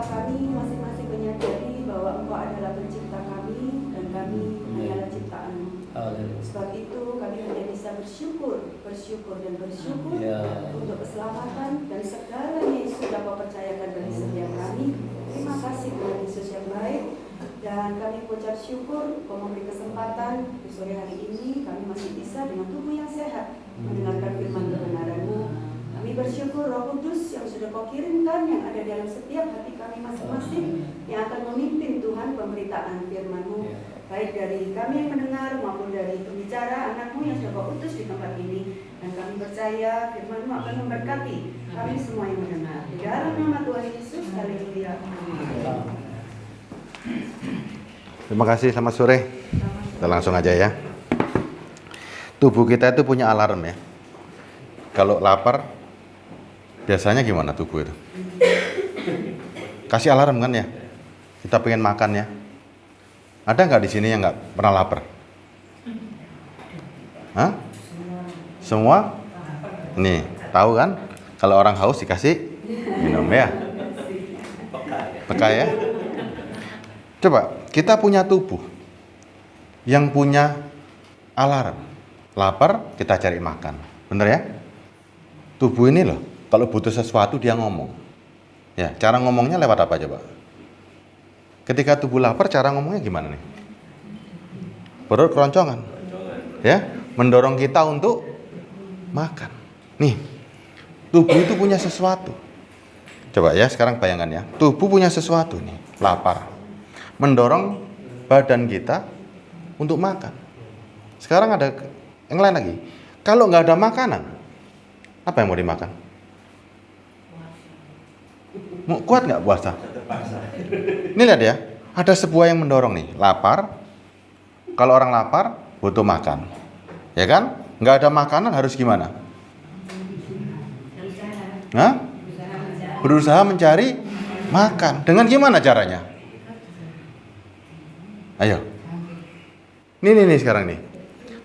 kami masing-masing menyadari bahwa Engkau adalah pencipta kami dan kami hanyalah ciptaan-Mu. Sebab itu kami hanya bisa bersyukur untuk keselamatan dan segalanya yang sudah Kau percayakan bagi setiap kami. Terima kasih Tuhan Yesus yang baik. Dan kami mengucap syukur Kau memberi kesempatan di sore hari ini kami masih bisa dengan tubuh yang sehat mendengarkan firman kebenaran-Mu. Kami bersyukur Roh Kudus yang sudah Kau kirimkan yang ada dalam setiap hati kami masing-masing yang akan memimpin Tuhan pemberitaan firman-Mu, baik dari kami yang mendengar maupun dari pembicara anak-Mu yang sudah Kau utus di tempat ini. Dan kami percaya firman-Mu akan memberkati kami semua yang mendengar. Di dalam nama Tuhan Yesus, haleluya. Terima kasih, selamat sore. Kita langsung aja ya. Tubuh kita itu punya alarm ya. Kalau lapar, biasanya gimana tubuh itu? Kasih alarm kan ya? Kita pengen makan ya. Ada nggak di sini yang nggak pernah lapar? Hah? Semua? Nih, tahu kan? Kalau orang haus dikasih minum ya. Peka ya. Coba, kita punya tubuh yang punya alarm. Lapar, kita cari makan. Bener ya? Tubuh ini loh, kalau butuh sesuatu dia ngomong. Ya, cara ngomongnya lewat apa coba? Ketika tubuh lapar, cara ngomongnya gimana nih? Perut keroncongan. Ya, mendorong kita untuk makan. Nih, tubuh itu punya sesuatu. Coba ya, sekarang bayangkan ya. Tubuh punya sesuatu nih, lapar. Mendorong badan kita untuk makan. Sekarang ada yang lain lagi. Kalau nggak ada makanan, apa yang mau dimakan? Mau kuat nggak puasa? Ini lihat ya, ada sebuah yang mendorong nih, lapar. Kalau orang lapar, butuh makan, ya kan? Nggak ada makanan harus gimana? Hah? Berusaha mencari makan. Dengan gimana caranya? Ayo. Nih sekarang nih.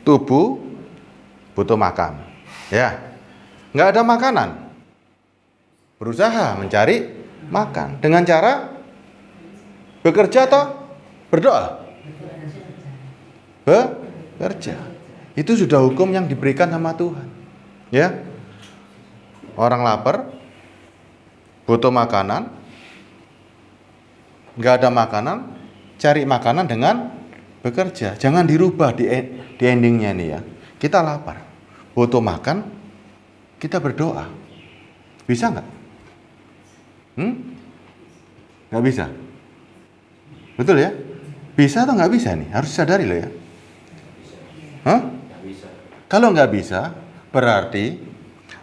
Tubuh butuh makan. Ya. Nggak ada makanan. Berusaha mencari makan. Dengan cara bekerja atau berdoa? Bekerja. Itu sudah hukum yang diberikan sama Tuhan. Ya. Orang lapar, butuh makanan. Nggak ada makanan, cari makanan dengan bekerja. Jangan dirubah di endingnya nih ya. Kita lapar, butuh makan, kita berdoa. Bisa nggak? Nggak bisa. Betul ya? Bisa atau nggak bisa nih? Harus sadari loh ya. Hah? Kalau nggak bisa, berarti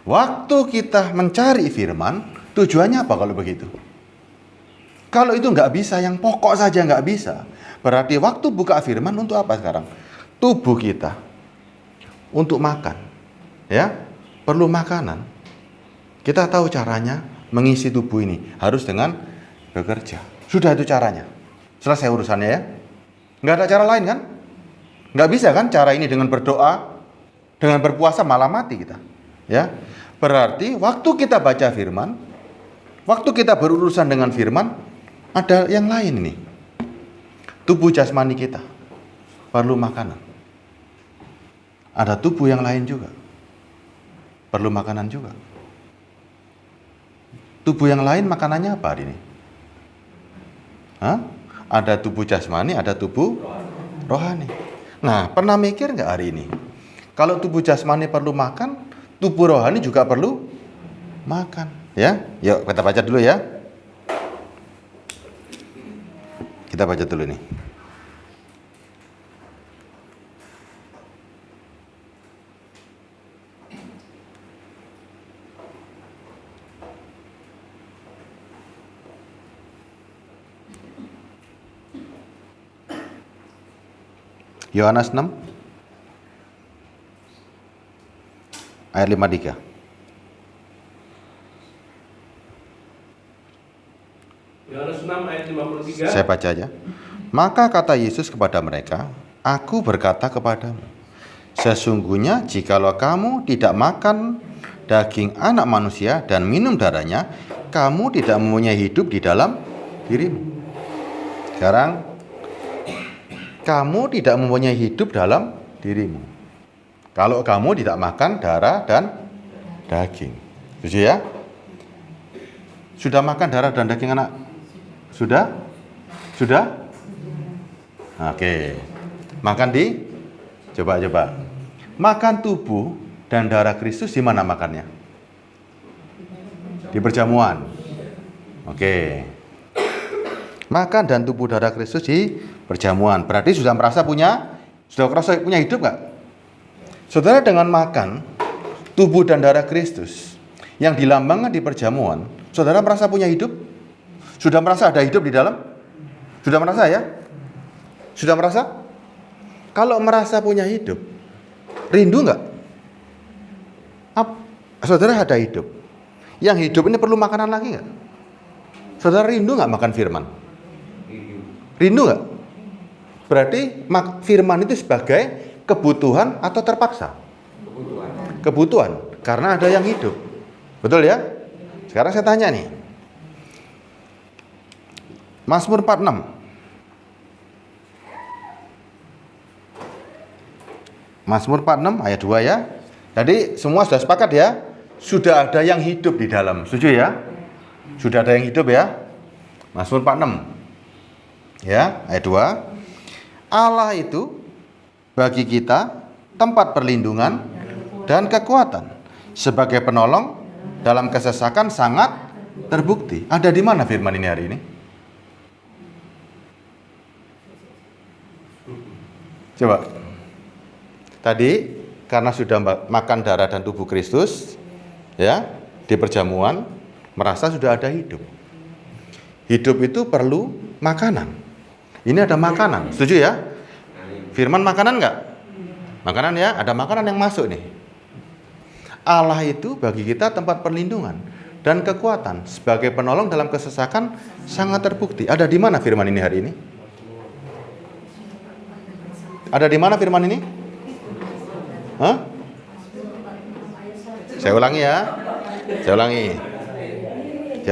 waktu kita mencari firman, tujuannya apa kalau begitu? Kalau itu nggak bisa, yang pokok saja nggak bisa, berarti waktu buka firman untuk apa sekarang? Tubuh kita untuk makan, ya, perlu makanan. Kita tahu caranya mengisi tubuh ini harus dengan bekerja. Sudah itu caranya. Selesai urusannya ya. Nggak ada cara lain kan? Nggak bisa kan cara ini dengan berdoa, dengan berpuasa malah mati kita. Ya, berarti waktu kita baca firman, waktu kita berurusan dengan firman, ada yang lain nih. Tubuh jasmani kita perlu makanan. Ada tubuh yang lain juga perlu makanan juga. Tubuh yang lain makanannya apa hari ini? Hah? Ada tubuh jasmani, ada tubuh rohani. Nah, pernah mikir nggak hari ini? Kalau tubuh jasmani perlu makan, tubuh rohani juga perlu makan. Ya, yuk kita baca dulu ya. Kita baca dulu nih. Yohanes 6 ayat 53. Yohanes 6 ayat 53. Saya baca aja. Maka kata Yesus kepada mereka, Aku berkata kepadamu, sesungguhnya jikalau kamu tidak makan daging anak manusia dan minum darahnya, kamu tidak mempunyai hidup di dalam dirimu. Sekarang, kamu tidak mempunyai hidup dalam dirimu kalau kamu tidak makan darah dan daging. Setuju ya? Sudah makan darah dan daging anak? Sudah? Sudah? Oke. Makan di? Coba. Makan tubuh dan darah Kristus di mana makannya? Di perjamuan. Oke. Makan dan tubuh darah Kristus di perjamuan. Berarti sudah merasa punya hidup nggak? Saudara, dengan makan tubuh dan darah Kristus yang dilambangkan di perjamuan, saudara merasa punya hidup? Sudah merasa ada hidup di dalam? Sudah merasa ya? Sudah merasa? Kalau merasa punya hidup, rindu nggak? Saudara ada hidup. Yang hidup ini perlu makanan lagi nggak? Saudara rindu nggak makan firman? Rindu nggak? Berarti firman itu sebagai kebutuhan atau terpaksa? Kebutuhan. Karena ada yang hidup. Betul ya? Sekarang saya tanya nih. Mazmur 46. Mazmur 46 ayat 2 ya. Jadi semua sudah sepakat ya? Sudah ada yang hidup di dalam. Setuju ya? Sudah ada yang hidup ya? Mazmur 46. Ya, ayat 2. Allah itu bagi kita tempat perlindungan dan kekuatan, sebagai penolong dalam kesesakan sangat terbukti. Ada di mana firman ini hari ini? Coba. Tadi karena sudah makan darah dan tubuh Kristus, ya, di perjamuan, merasa sudah ada hidup. Hidup itu perlu makanan. Ini ada makanan, setuju ya? Firman makanan enggak? Makanan ya, ada makanan yang masuk nih. Allah itu bagi kita tempat perlindungan dan kekuatan, sebagai penolong dalam kesesakan sangat terbukti. Ada di mana firman ini hari ini? Ada di mana firman ini? Hah? Saya ulangi ya. Saya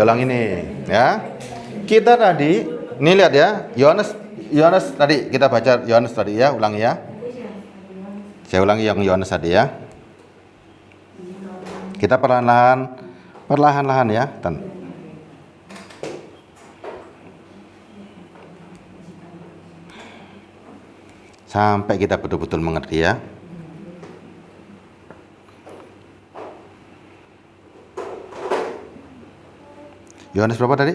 ulangi nih, ya. Kita tadi, ini lihat ya, Yohanes tadi kita baca Yohanes tadi ya, ulangi ya. Saya ulangi yang Yohanes tadi ya. Kita perlahan-lahan ya. Sampai kita betul-betul mengerti ya. Yohanes berapa tadi?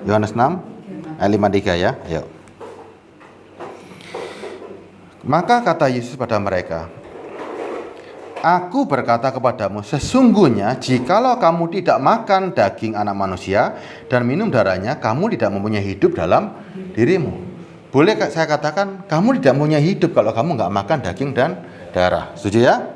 Yohanes 6 ayat 53 ya. Ayo. Maka kata Yesus pada mereka, Aku berkata kepadamu, sesungguhnya jikalau kamu tidak makan daging anak manusia dan minum darahnya, kamu tidak mempunyai hidup dalam dirimu. Boleh saya katakan, kamu tidak mempunyai hidup kalau kamu nggak makan daging dan darah. Setuju ya?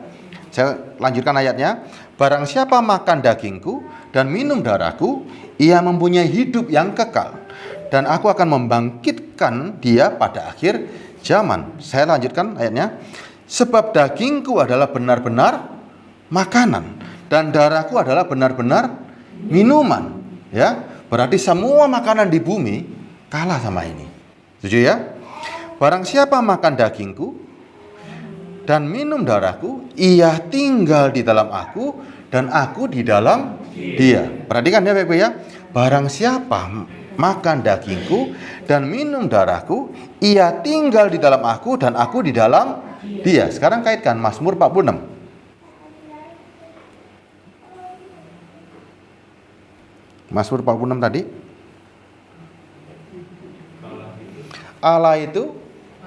Saya lanjutkan ayatnya. Barang siapa makan dagingku dan minum darahku, ia mempunyai hidup yang kekal, dan aku akan membangkitkan dia pada akhir zaman. Saya lanjutkan ayatnya. Sebab dagingku adalah benar-benar makanan dan darahku adalah benar-benar minuman. Ya, berarti semua makanan di bumi kalah sama ini. Setuju ya? Barang siapa makan dagingku dan minum darahku, ia tinggal di dalam aku dan aku di dalam dia. Perhatikan ya Bapak ya. Barang siapa makan dagingku dan minum darahku, ia tinggal di dalam aku dan aku di dalam dia. Sekarang kaitkan Mazmur 46. Mazmur 46 tadi. Allah itu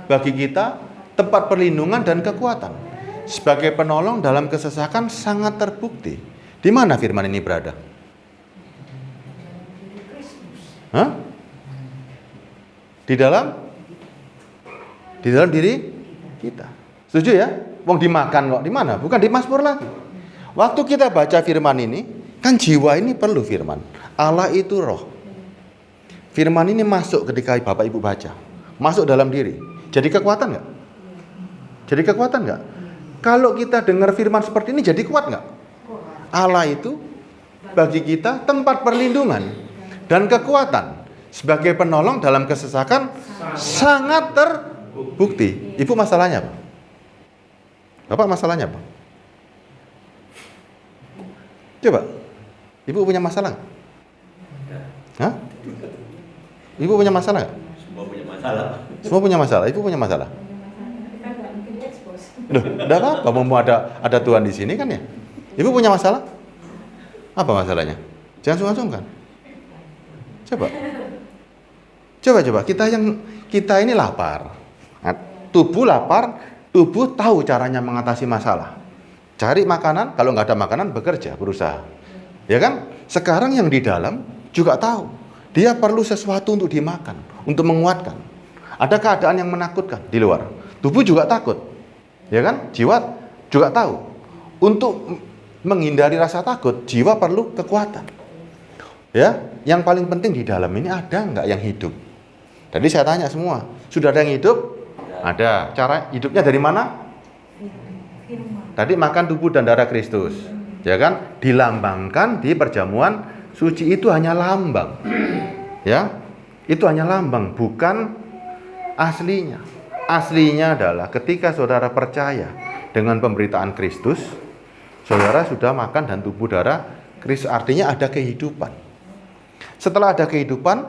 bagi kita tempat perlindungan dan kekuatan, sebagai penolong dalam kesesakan sangat terbukti. Di mana firman ini berada? Hah? Di dalam diri kita. Setuju ya? Wong dimakan kok. Di mana? Bukan di Mazmur lagi. Waktu kita baca firman ini, kan jiwa ini perlu firman. Allah itu roh. Firman ini masuk ketika Bapak Ibu baca. Masuk dalam diri. Jadi kekuatan nggak? Jadi kekuatan nggak? Kalau kita dengar firman seperti ini, jadi kuat nggak? Allah itu bagi kita tempat perlindungan dan kekuatan, sebagai penolong dalam kesesakan sangat terbukti. Ibu masalahnya apa? Bapak masalahnya apa? Coba. Ibu punya masalah nggak? Hah? Ibu punya masalah nggak? Semua punya masalah. Semua punya masalah. Ibu punya masalah. Loh, enggak apa-apa. Mau ada Tuhan di sini kan ya? Ibu punya masalah? Apa masalahnya? Jangan sungkan-sungkan. Coba. Coba. Kita ini lapar. Nah, tubuh lapar, tubuh tahu caranya mengatasi masalah. Cari makanan, kalau nggak ada makanan bekerja, berusaha. Ya kan? Sekarang yang di dalam juga tahu. Dia perlu sesuatu untuk dimakan, untuk menguatkan. Ada keadaan yang menakutkan di luar. Tubuh juga takut. Ya kan? Jiwa juga tahu. Untuk menghindari rasa takut, jiwa perlu kekuatan. Ya, yang paling penting di dalam ini ada nggak yang hidup? Tadi saya tanya semua, sudah ada yang hidup? Ada. Cara hidupnya dari mana? Tadi makan tubuh dan darah Kristus. Ya kan? Dilambangkan di perjamuan suci, itu hanya lambang. Ya. Itu hanya lambang, bukan aslinya. Aslinya adalah ketika saudara percaya dengan pemberitaan Kristus, saudara sudah makan dan tubuh darah Kristus, artinya ada kehidupan. Setelah ada kehidupan,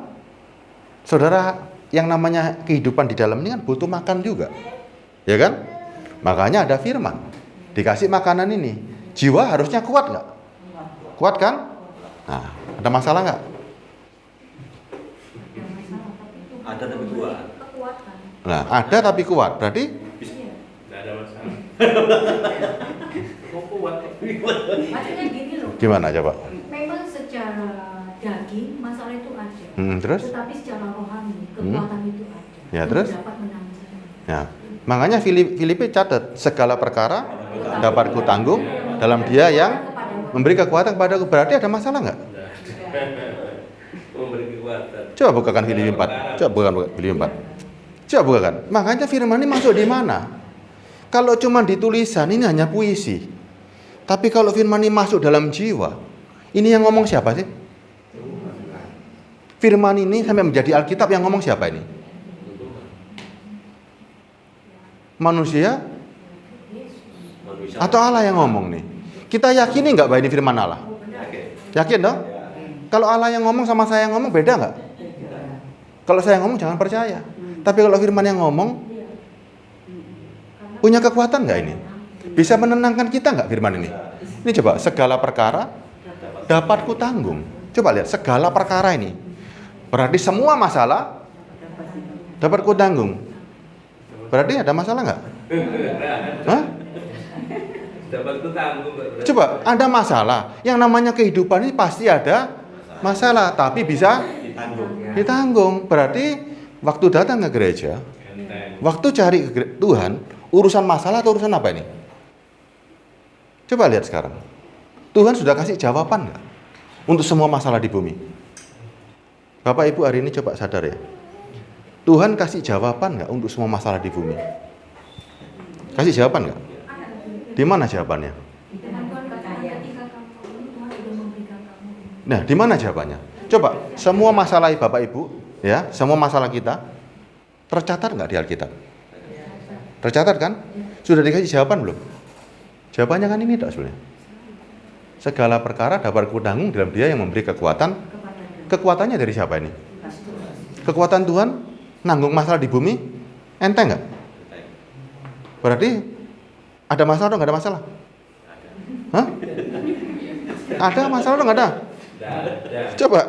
saudara, yang namanya kehidupan di dalam ini kan butuh makan juga. Ya kan? Makanya ada firman. Dikasih makanan ini. Jiwa harusnya kuat nggak? Kuat kan? Nah, ada masalah nggak? Ada tapi kuat. Nah, ada tapi kuat. Berarti? Nggak ada masalah. Kok kuat? Maksudnya gini loh. Gimana coba? Memang secara daging masalah itu ada. Terus? Tetapi secara rohani kekuatan itu ada. Ya, terus? Dapat menangani. Ya. Makanya Filipi catat, segala perkara dapat kutanggung dalam Dia yang memberi kekuatan kepadaku. Berarti ada masalah nggak? Memberi kekuatan. Coba bukakan Filipi 4. Coba bukakan Filipi 4. Coba bukakan. Makanya firman ini masuk di mana? Kalau cuma di tulisan ini hanya puisi. Tapi kalau firman ini masuk dalam jiwa, ini yang ngomong siapa sih? Firman ini sampai menjadi Alkitab, yang ngomong siapa ini? Manusia atau Allah yang ngomong nih? Kita yakini nggak bahwa ini firman Allah? Yakin dong? Kalau Allah yang ngomong sama saya yang ngomong beda nggak? Kalau saya yang ngomong jangan percaya. Tapi kalau firman yang ngomong, punya kekuatan nggak ini? Bisa menenangkan kita nggak firman ini? Ini coba, segala perkara dapat kutanggung. Coba lihat, segala perkara ini. Berarti semua masalah dapat kutanggung. Berarti ada masalah nggak? Hah? Dapat kutanggung. Coba, ada masalah. Yang namanya kehidupan ini pasti ada masalah, tapi bisa ditanggung. Berarti waktu datang ke gereja, waktu cari Tuhan, urusan masalah atau urusan apa ini? Coba lihat sekarang. Tuhan sudah kasih jawaban nggak untuk semua masalah di bumi? Bapak Ibu hari ini coba sadar ya. Tuhan kasih jawaban nggak untuk semua masalah di bumi? Kasih jawaban nggak? Di mana jawabannya? Nah, di mana jawabannya? Coba, semua masalah Bapak Ibu, ya, semua masalah kita tercatat nggak di Alkitab? Tercatat kan? Sudah dikasih jawaban belum? Jawabannya kan ini tak sebenarnya. Segala perkara dapat kutanggung dalam Dia yang memberi kekuatan. Kekuatannya dari siapa ini? Kekuatan Tuhan nanggung masalah di bumi enteng nggak? Berarti ada masalah atau nggak ada masalah? Hah? Ada masalah atau nggak ada? Coba.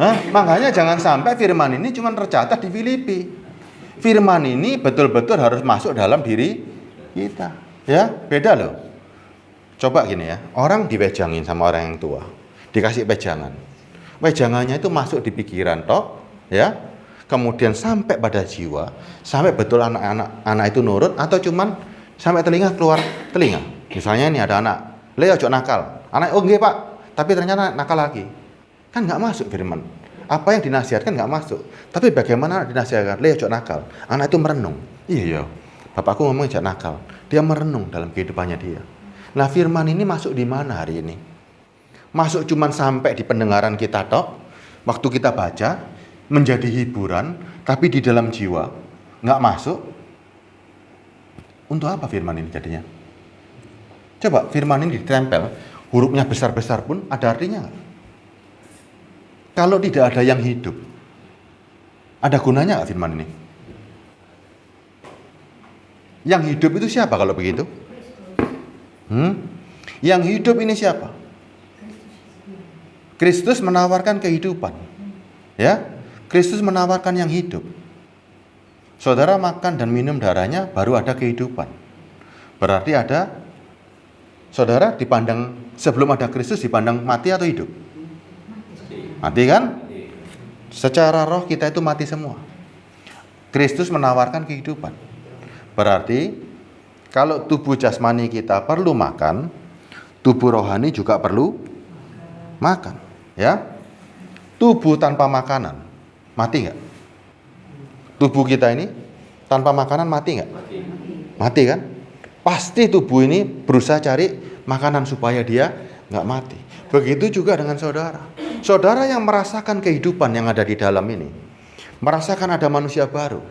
Hah? Makanya jangan sampai firman ini cuma tercatat di Filipi. Firman ini betul-betul harus masuk dalam diri kita. Ya, beda loh. Coba gini ya, orang diwejangin sama orang yang tua, dikasih wejangan. Wejangannya itu masuk di pikiran toh, ya. Kemudian sampai pada jiwa, sampai betul anak itu nurut atau cuman sampai telinga keluar telinga. Misalnya ini ada anak, "Le ojo nakal." Anak, "Oh nggih, Pak." Tapi ternyata nakal lagi. Kan nggak masuk firman. Apa yang dinasihatkan nggak masuk. Tapi bagaimana dinasihatkan? "Le ojo nakal." Anak itu merenung. Iya, bapakku ngomong jangan nakal. Dia merenung dalam kehidupannya dia. Nah, firman ini masuk di mana hari ini? Masuk cuman sampai di pendengaran kita toh? waktu kita baca menjadi hiburan, tapi di dalam jiwa nggak masuk. Untuk apa firman ini jadinya? Coba firman ini ditempel, hurufnya besar-besar pun ada artinya nggak? Kalau tidak ada yang hidup, ada gunanya nggak firman ini? Yang hidup itu siapa kalau begitu? Yang hidup ini siapa? Kristus menawarkan kehidupan. Ya, Kristus menawarkan yang hidup. Saudara makan dan minum darahnya baru ada kehidupan. Berarti ada, saudara dipandang sebelum ada Kristus dipandang mati atau hidup? Mati kan? Secara roh kita itu mati semua. Kristus menawarkan kehidupan. Berarti kalau tubuh jasmani kita perlu makan, tubuh rohani juga perlu makan, ya. Tubuh tanpa makanan mati nggak? Tubuh kita ini tanpa makanan mati nggak? Mati kan? Pasti tubuh ini berusaha cari makanan supaya dia nggak mati. Begitu juga dengan saudara. Saudara yang merasakan kehidupan yang ada di dalam ini, merasakan ada manusia baru,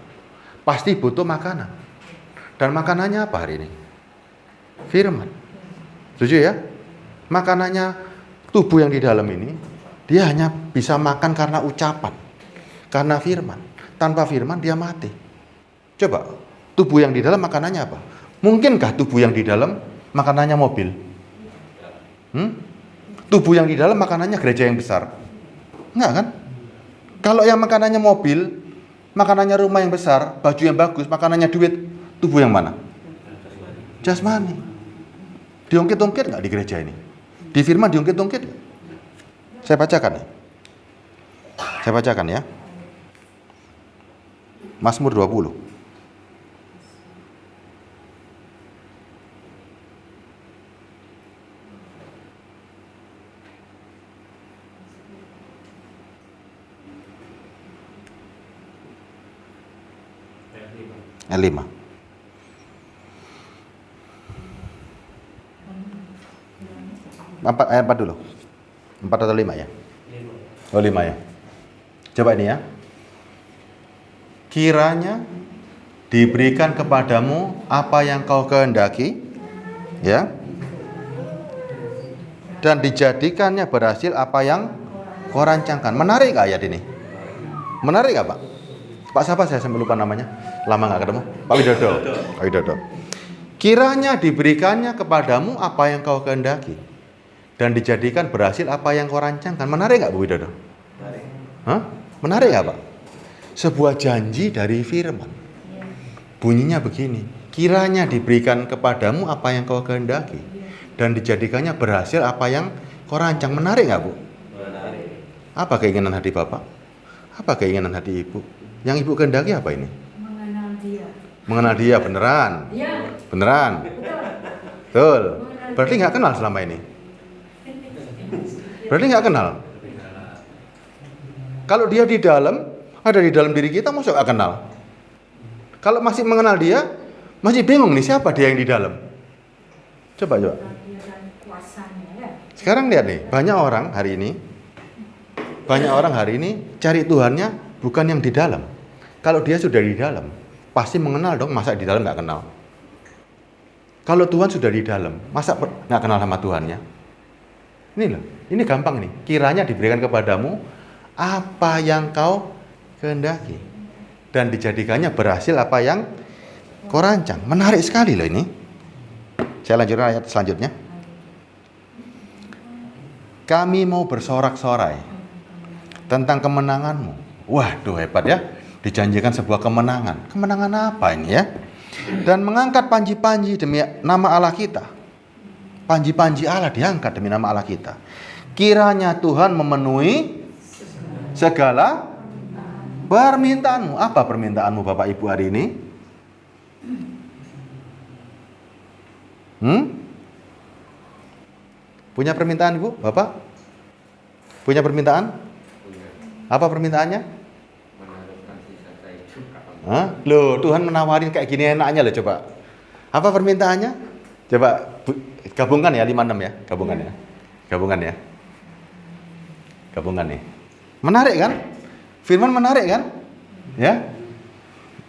pasti butuh makanan. Dan makanannya apa hari ini? Firman. Setuju ya? Makanannya tubuh yang di dalam ini, dia hanya bisa makan karena ucapan, karena firman. Tanpa firman dia mati. Coba, tubuh yang di dalam makanannya apa? Mungkinkah tubuh yang di dalam makanannya mobil? Tubuh yang di dalam makanannya gereja yang besar? Enggak kan? Kalau yang makanannya mobil, makanannya rumah yang besar, baju yang bagus, makanannya duit, tubuh yang mana? Jasmani. Diungkit-ungkit nggak di gereja ini? Di firman diungkit-ungkit nggak? Saya bacakan ya. Saya bacakan ya. Mazmur 20. Ayat 5. Ayat 4 dulu. 4 atau 5 ya? 5. Oh 5 ya. Coba ini ya. Kiranya diberikan kepadamu apa yang kau kehendaki, ya, dan dijadikannya berhasil apa yang kau rancangkan. Menarik gak ayat ini? Menarik gak Pak? Pak siapa, saya sampai lupa namanya. Lama gak ketemu. Pak Widodo. Pak Widodo. Kiranya diberikannya kepadamu apa yang kau kehendaki, dan dijadikan berhasil apa yang kau rancangkan. Menarik gak Bu Widodo? Menarik. Hah? Menarik gak Pak? Sebuah janji dari firman. Bunyinya begini, kiranya diberikan kepadamu apa yang kau kehendaki, dan dijadikannya berhasil apa yang kau rancang. Menarik gak Bu? Menarik. Apa keinginan hati Bapak? Apa keinginan hati Ibu? Yang Ibu kehendaki apa ini? Mengenal dia. Mengenal dia, beneran? Iya. Beneran? Betul. Berarti gak kenal selama ini? Berarti gak kenal? Kalau dia di dalam, ada di dalam diri kita, masa gak kenal? Kalau masih mengenal dia, masih bingung nih siapa dia yang di dalam. Coba. Dia dan kuasanya ya. Sekarang lihat nih, banyak orang hari ini cari Tuhannya bukan yang di dalam. Kalau dia sudah di dalam, pasti mengenal dong, masa di dalam gak kenal? Kalau Tuhan sudah di dalam, masa gak kenal sama Tuhannya? Ini loh, ini gampang nih. Kiranya diberikan kepadamu apa yang kau kehendaki, dan dijadikannya berhasil apa yang kau rancang. Menarik sekali loh ini. Saya lanjutkan ayat selanjutnya. Kami mau bersorak-sorai tentang kemenanganmu. Waduh, hebat ya. Dijanjikan sebuah kemenangan. Kemenangan apa ini ya? Dan mengangkat panji-panji demi nama Allah kita. Panji-panji Allah diangkat demi nama Allah kita. Kiranya Tuhan memenuhi segala permintaanmu. Apa permintaanmu Bapak Ibu hari ini? Punya permintaan Ibu, Bapak? Punya permintaan? Apa permintaannya? Loh, Tuhan menawarin kayak gini enaknya loh, coba. Apa permintaannya? Coba gabungkan ya 5-6 ya, gabungan ya. Gabungan ya. Gabungan nih. Menarik kan? Firman menarik kan? Ya.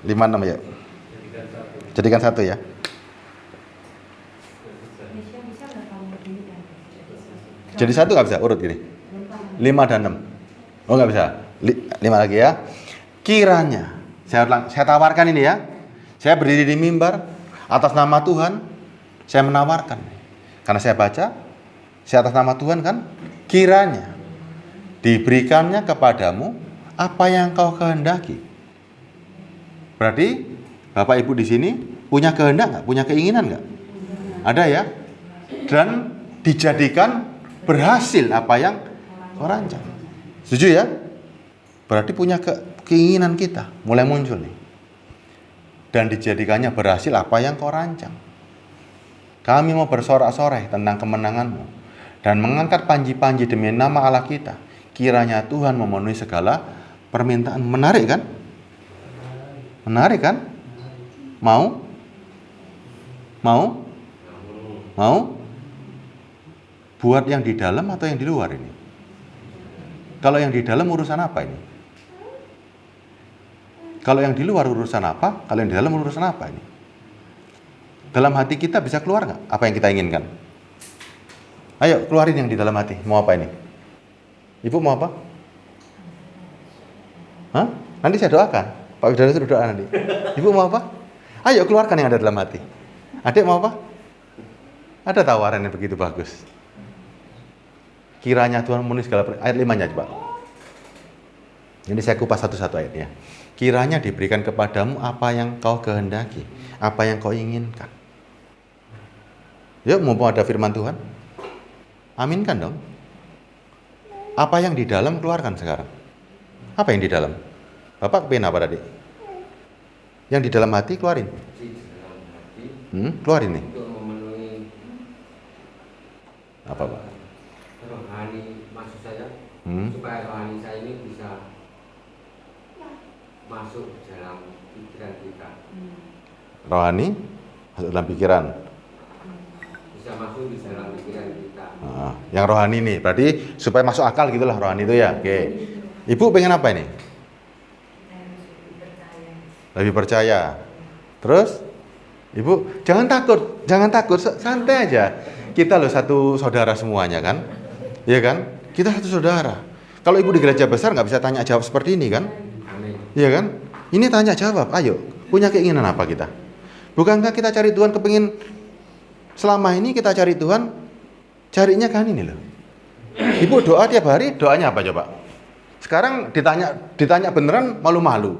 5-6 ya. Jadikan satu ya. Bisa nggak kamu berdirikan? Jadi satu nggak bisa urut gini. 5 dan 6. Oh nggak bisa. 5 lagi ya. Kiranya saya tawarkan ini ya. Saya berdiri di mimbar atas nama Tuhan. Saya menawarkan. Karena saya baca, saya atas nama Tuhan kan. Kiranya diberikannya kepadamu apa yang kau kehendaki. Berarti Bapak Ibu di sini punya kehendak nggak? Punya keinginan nggak? Ada ya. Dan dijadikan berhasil apa yang kau rancang. Setuju ya? Berarti punya keinginan kita mulai muncul nih. Dan dijadikannya berhasil apa yang kau rancang. Kami mau bersorak-sorai tentang kemenanganmu dan mengangkat panji-panji demi nama Allah kita. Kiranya Tuhan memenuhi segala permintaan. Menarik kan? Menarik kan? Mau? Mau? Mau? Buat yang di dalam atau yang di luar ini? Kalau yang di dalam urusan apa ini? Kalau yang di luar urusan apa? Kalau yang di dalam urusan apa ini? Dalam hati kita bisa keluar nggak apa yang kita inginkan? Ayo keluarin yang di dalam hati. Mau apa ini? Ibu mau apa? Hah? Nanti saya doakan. Pak Widodo sudah doa nanti. Ibu mau apa? Ayo keluarkan yang ada dalam hati. Adik mau apa? Ada tawaran yang begitu bagus. Kiranya Tuhan memenuhi segala ayat 5-nya coba. Ini saya kupas satu-satu ayatnya. Kiranya diberikan kepadamu apa yang kau kehendaki, apa yang kau inginkan. Yuk, mumpung ada firman Tuhan. Aminkan dong. Apa yang di dalam keluarkan sekarang. Apa yang di dalam? Bapak pengen apa tadi? Yang di dalam hati keluarin. Di dalam hati Keluarin nih. untuk memenuhi Apa Pak? rohani, maksud saya supaya rohani saya ini bisa masuk dalam pikiran kita, Rohani masuk dalam pikiran. bisa masuk di dalam pikiran kita. Nah, yang rohani nih, berarti supaya masuk akal gitulah rohani itu ya. Oke. Ibu pengen apa ini? Lebih percaya. Terus, Ibu jangan takut, santai aja. Kita loh satu saudara semuanya kan, iya kan? Kita satu saudara. Kalau Ibu di gereja besar nggak bisa tanya jawab seperti ini kan? Amin. Iya kan? Ini tanya jawab. Ayo, punya keinginan apa kita? Bukankah kita cari Tuhan kepingin selama ini kita cari Tuhan, carinya kan ini loh. Ibu doa tiap hari, doanya apa coba? Sekarang ditanya beneran malu-malu.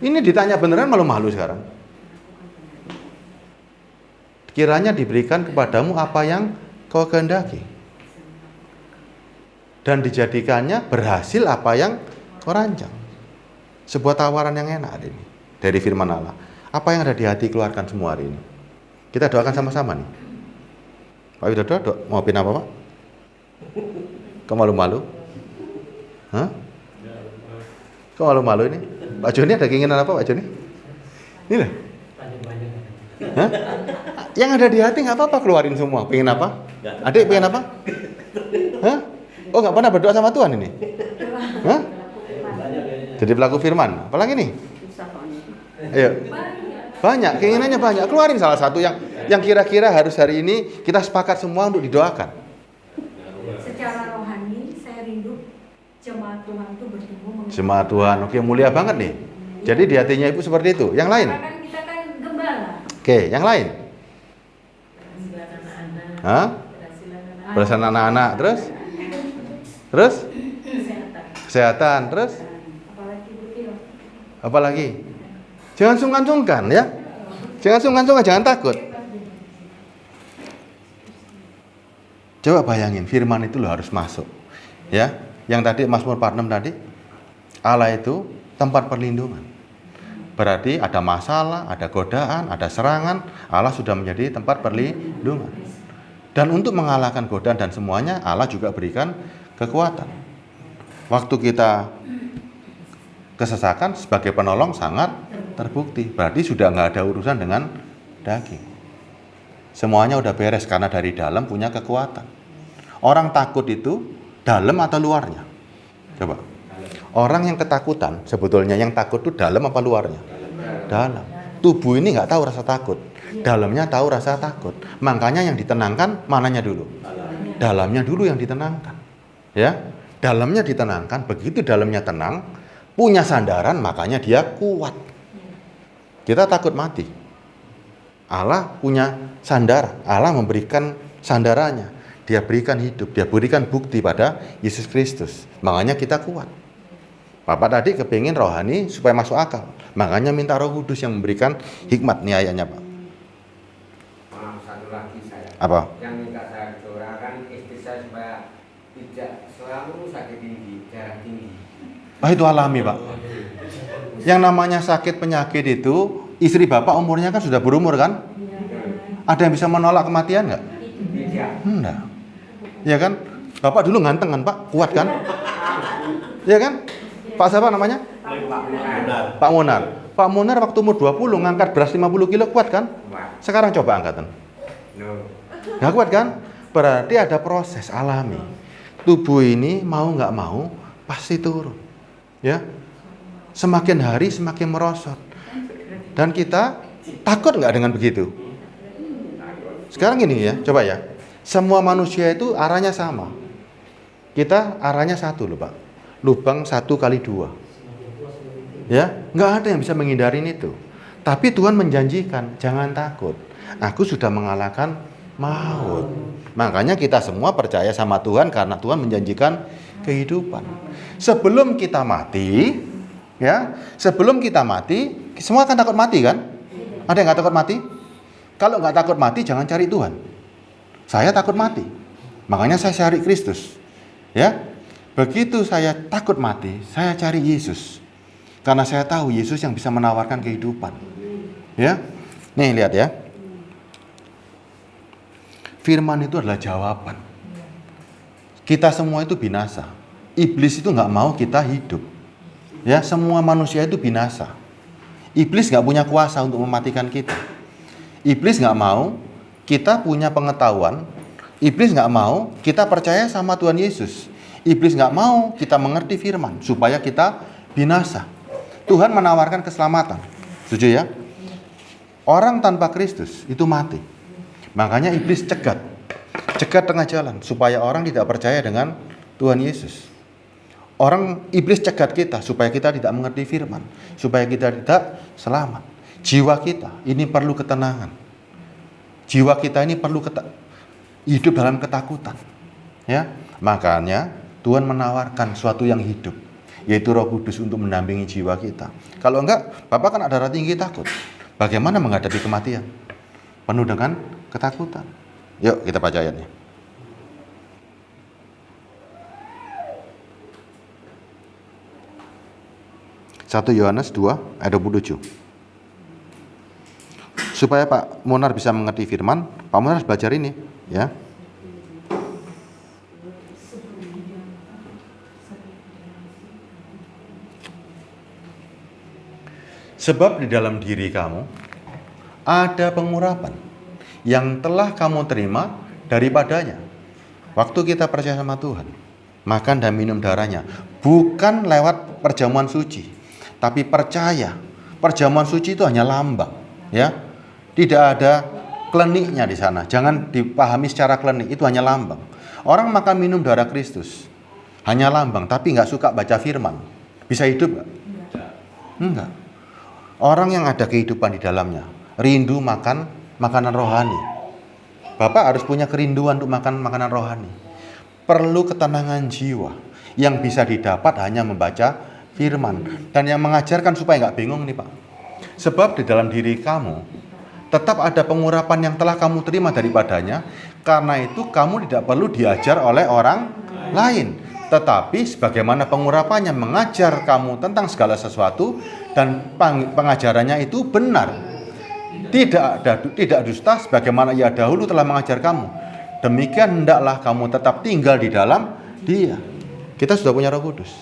Ini ditanya beneran malu-malu sekarang. Kiranya diberikan kepadamu apa yang kau kehendaki. Dan dijadikannya berhasil apa yang kau rancang. Sebuah tawaran yang enak ini dari firman Allah. Apa yang ada di hati keluarkan semua hari ini. Kita doakan sama-sama nih. Pak Widodo, mau pin apa Pak? Kok malu-malu? Hah? Kok malu-malu ini? Pak Joni ada keinginan apa Pak Joni? Ini loh. Hah? Yang ada di hati nggak apa-apa keluarin semua. Pengen apa? Adik pengen apa? Hah? Oh nggak pernah berdoa sama Tuhan ini? Hah? Jadi pelaku firman. Apalagi nih? Ayo. Banyak, keinginannya banyak. Keluarin salah satu yang kira-kira harus hari ini kita sepakat semua untuk didoakan. Secara rohani saya rindu jemaat Tuhan itu bertumbuh. Jemaat Tuhan, oke mulia banget nih. Jadi di hatinya Ibu seperti itu. Yang lain? Karena kan kita kan gembala. Oke, yang lain? Hah? Belasan anak-anak, terus? Terus? Kesehatan, terus? Apalagi betul. Apalagi? Jangan sungkan-sungkan ya. Jangan sungkan-sungkan, jangan takut. Coba bayangin, firman itu lo harus masuk. Ya, yang tadi Mazmur 46 tadi, Allah itu tempat perlindungan. Berarti ada masalah, ada godaan, ada serangan, Allah sudah menjadi tempat perlindungan. Dan untuk mengalahkan godaan dan semuanya, Allah juga berikan kekuatan. Waktu kita kesesakan sebagai penolong sangat terbukti. Berarti sudah nggak ada urusan dengan daging. Semuanya udah beres karena dari dalam punya kekuatan. Orang takut itu dalam atau luarnya? Coba. Orang yang ketakutan, sebetulnya yang takut itu dalam apa luarnya? Dalam. Tubuh ini nggak tahu rasa takut. Dalamnya tahu rasa takut. Makanya yang ditenangkan mananya dulu? Dalamnya dulu yang ditenangkan. Ya, dalamnya ditenangkan. Begitu dalamnya tenang, punya sandaran, makanya dia kuat. Kita takut mati. Allah punya sandar. Allah memberikan sandarannya. Dia berikan hidup. Dia berikan bukti pada Yesus Kristus. Makanya kita kuat. Bapak tadi kepingin rohani supaya masuk akal. Makanya minta Roh Kudus yang memberikan hikmat. Nih ayatnya, Pak. Maaf, satu lagi saya. Apa? Yang minta saya doakan istri saya supaya tidak selalu sakit tinggi, darah tinggi. Itu alami, Pak. Yang namanya sakit penyakit itu, istri Bapak umurnya kan sudah berumur kan? Ada yang bisa menolak kematian nggak? Tidak. Enggak. Ya kan? Bapak dulu ganteng kan, Pak? Kuat kan? Ya kan? Pak siapa namanya? Benar. Pak Munar. Pak Munar waktu umur 20 ngangkat beras 50 kilo kuat kan? Sekarang coba angkatan. No. Nggak kuat kan? Berarti ada proses alami. Tubuh ini mau nggak mau pasti turun. Ya. Semakin hari semakin merosot. Dan kita takut nggak dengan begitu? Sekarang gini ya, coba ya. Semua manusia itu arahnya sama. Kita arahnya satu loh, Pak. Lubang 1x2. Ya, nggak ada yang bisa menghindarin itu. Tapi Tuhan menjanjikan, jangan takut. Aku sudah mengalahkan maut. Makanya kita semua percaya sama Tuhan karena Tuhan menjanjikan kehidupan. Sebelum kita mati, ya, sebelum kita mati, semua akan takut mati kan? Ada yang nggak takut mati? Kalau nggak takut mati, jangan cari Tuhan. Saya takut mati, makanya saya cari Kristus. Ya, begitu saya takut mati, saya cari Yesus. Karena saya tahu Yesus yang bisa menawarkan kehidupan. Ya, nih lihat ya. Firman itu adalah jawaban. Kita semua itu binasa. Iblis itu nggak mau kita hidup. Ya, semua manusia itu binasa. Iblis nggak punya kuasa untuk mematikan kita. Iblis nggak mau kita punya pengetahuan. Iblis nggak mau kita percaya sama Tuhan Yesus. Iblis nggak mau kita mengerti firman supaya kita binasa. Tuhan menawarkan keselamatan. Setuju ya? Orang tanpa Kristus itu mati. Makanya iblis cegat tengah jalan supaya orang tidak percaya dengan Tuhan Yesus. Iblis cegat kita supaya kita tidak mengerti firman, supaya kita tidak selamat. Jiwa kita ini perlu ketenangan. Jiwa kita ini perlu hidup dalam ketakutan. Ya, makanya Tuhan menawarkan suatu yang hidup, yaitu Roh Kudus untuk mendampingi jiwa kita. Kalau enggak, Bapak kan ada darah tinggi takut. Bagaimana menghadapi kematian? Penuh dengan ketakutan. Yuk kita baca ayatnya. Satu Yohanes 2 ayat 27. Supaya Pak Munar bisa mengerti firman, Pak Munar harus belajar ini, ya. Sebab di dalam diri kamu ada pengurapan yang telah kamu terima daripadanya. Waktu kita percaya sama Tuhan, makan dan minum darahnya, bukan lewat perjamuan suci, tapi percaya. Perjamuan suci itu hanya lambang, ya. Tidak ada kliniknya di sana. Jangan dipahami secara klinik, itu hanya lambang. Orang makan minum darah Kristus hanya lambang, tapi nggak suka baca firman. Bisa hidup nggak? Enggak. Orang yang ada kehidupan di dalamnya, rindu makan makanan rohani. Bapak harus punya kerinduan untuk makan makanan rohani. Perlu ketenangan jiwa yang bisa didapat hanya membaca firman. Dan yang mengajarkan supaya nggak bingung nih Pak. Sebab di dalam diri kamu tetap ada pengurapan yang telah kamu terima daripadanya. Karena itu kamu tidak perlu diajar oleh orang lain. Tetapi sebagaimana pengurapannya mengajar kamu tentang segala sesuatu dan pengajarannya itu benar. Tidak dusta sebagaimana ia dahulu telah mengajar kamu. Demikian hendaklah kamu tetap tinggal di dalam Dia. Kita sudah punya Roh Kudus.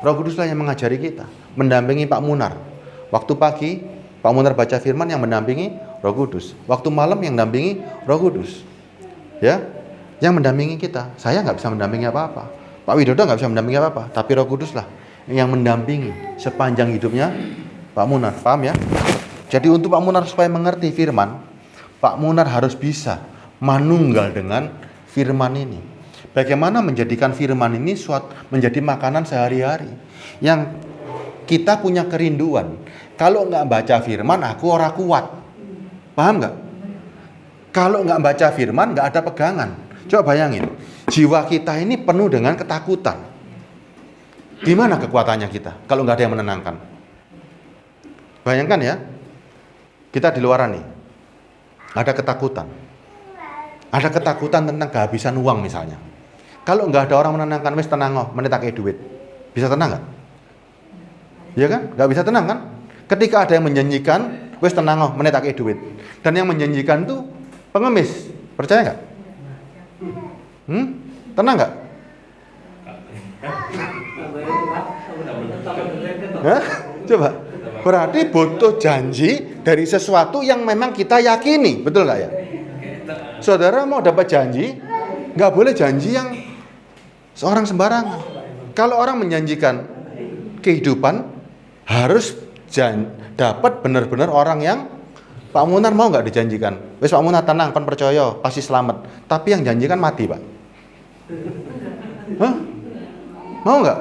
Roh Kuduslah yang mengajari kita, mendampingi Pak Munar. Waktu pagi Pak Munar baca firman yang mendampingi Roh Kudus. Waktu malam yang mendampingi Roh Kudus. Ya, yang mendampingi kita. Saya nggak bisa mendampingi apa-apa. Pak Widodo nggak bisa mendampingi apa-apa, tapi Roh Kudus lah yang mendampingi sepanjang hidupnya Pak Munar. Paham ya? Jadi untuk Pak Munar supaya mengerti firman, Pak Munar harus bisa manunggal dengan firman ini. Bagaimana menjadikan firman ini menjadi makanan sehari-hari yang kita punya kerinduan. Kalau nggak baca firman, aku ora kuat. Paham nggak? Kalau nggak baca firman, nggak ada pegangan. Coba bayangin, jiwa kita ini penuh dengan ketakutan. Gimana kekuatannya kita kalau nggak ada yang menenangkan? Bayangkan ya, kita di luaran nih, ada ketakutan. Ada ketakutan tentang kehabisan uang misalnya. Kalau nggak ada orang menenangkan, wes tenang oh, menitake duit. Bisa tenang nggak? Iya kan? Nggak bisa tenang kan? Ketika ada yang menjanjikan, wes tenang oh, menitake duit. Dan yang menjanjikan tuh pengemis. Percaya nggak? Tenang nggak? Hah? Coba. Berarti butuh janji dari sesuatu yang memang kita yakini. Betul nggak ya? Saudara mau dapat janji, nggak boleh janji yang seorang sembarangan. Kalau orang menjanjikan kehidupan, harus dapat benar-benar orang yang Pak Munar mau nggak dijanjikan? Wes Pak Munar tenang, kan percaya pasti selamat. Tapi yang janjikan mati Pak. Hah? Mau nggak?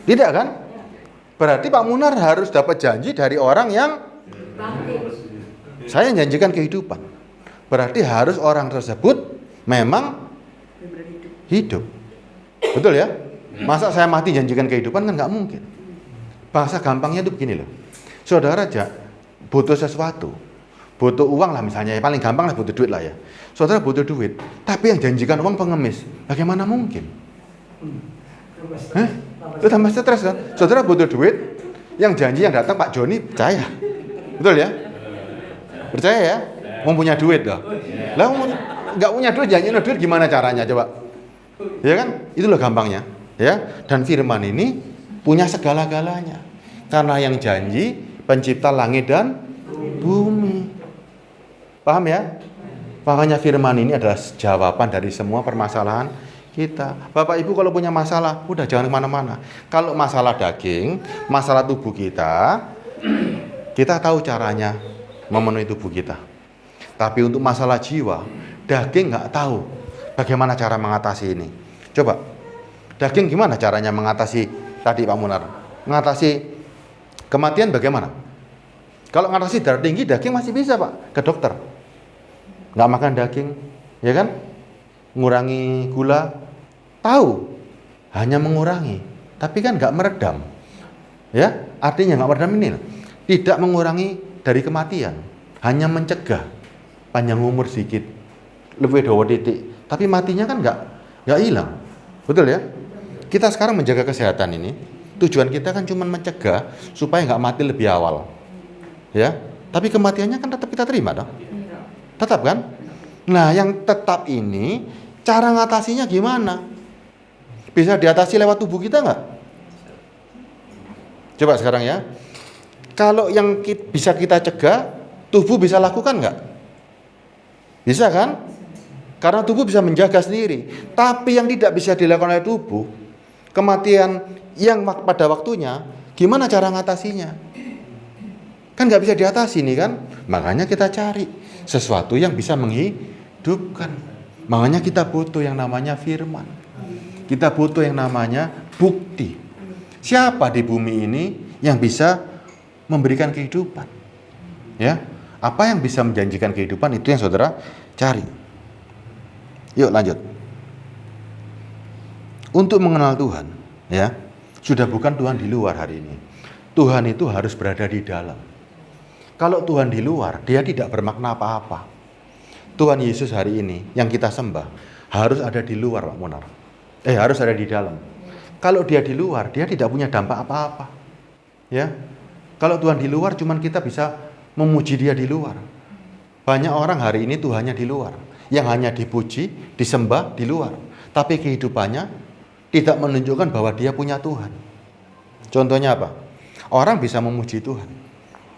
Tidak kan? Berarti Pak Munar harus dapat janji dari orang yang saya janjikan kehidupan. Berarti harus orang tersebut memang hidup. Betul ya? Masa saya mati janjikan kehidupan kan nggak mungkin. Bahasa gampangnya itu begini loh. Saudara aja butuh sesuatu, butuh uang lah misalnya, paling gampang lah butuh duit lah ya. Saudara butuh duit, tapi yang janjikan uang pengemis, bagaimana mungkin? Hah? Itu tambah stres kan? Saudara butuh duit, yang janji yang datang Pak Joni percaya, betul ya? Percaya ya? Mau punya duit loh. Lah nggak punya duit, janjiin duit gimana caranya coba? Ya kan? Itu loh gampangnya, ya. Dan firman ini punya segala-galanya, karena yang janji pencipta langit dan bumi. Paham ya? Makanya firman ini adalah jawaban dari semua permasalahan kita. Bapak Ibu kalau punya masalah, udah jangan kemana-mana. Kalau masalah daging, masalah tubuh kita, kita tahu caranya memenuhi tubuh kita. Tapi untuk masalah jiwa, daging nggak tahu bagaimana cara mengatasi ini. Coba, daging gimana caranya mengatasi tadi Pak Munar? Mengatasi kematian bagaimana? Kalau mengatasi darah tinggi, daging masih bisa Pak, ke dokter. Nggak makan daging, ya kan? Mengurangi gula, tahu, hanya mengurangi, tapi kan nggak meredam. Ya, artinya nggak meredam ini, tidak mengurangi dari kematian, hanya mencegah panjang umur sedikit, lebih dua titik, tapi matinya kan nggak hilang, betul ya? Kita sekarang menjaga kesehatan ini, tujuan kita kan cuma mencegah supaya nggak mati lebih awal, ya. Tapi kematiannya kan tetap kita terima, dong. Tetap kan? Nah, yang tetap ini cara ngatasinya gimana? Bisa diatasi lewat tubuh kita nggak? Coba sekarang ya. Kalau yang bisa kita cegah, tubuh bisa lakukan nggak? Bisa kan? Karena tubuh bisa menjaga sendiri. Tapi yang tidak bisa dilakukan oleh tubuh, kematian yang pada waktunya, gimana cara ngatasinya? Kan nggak bisa diatasi nih kan? Makanya kita cari sesuatu yang bisa menghidupkan. Makanya kita butuh yang namanya firman. Kita butuh yang namanya bukti. Siapa di bumi ini yang bisa memberikan kehidupan? Ya, apa yang bisa menjanjikan kehidupan itu yang saudara cari. Yuk lanjut. Untuk mengenal Tuhan, ya, sudah bukan Tuhan di luar hari ini. Tuhan itu harus berada di dalam. Kalau Tuhan di luar, dia tidak bermakna apa-apa. Tuhan Yesus hari ini yang kita sembah harus ada di luar, Pak Munar. Harus ada di dalam. Kalau dia di luar, dia tidak punya dampak apa-apa. Ya. Kalau Tuhan di luar, cuman kita bisa memuji dia di luar. Banyak orang hari ini Tuhannya di luar, yang hanya dipuji, disembah di luar. Tapi kehidupannya tidak menunjukkan bahwa dia punya Tuhan. Contohnya apa? Orang bisa memuji Tuhan.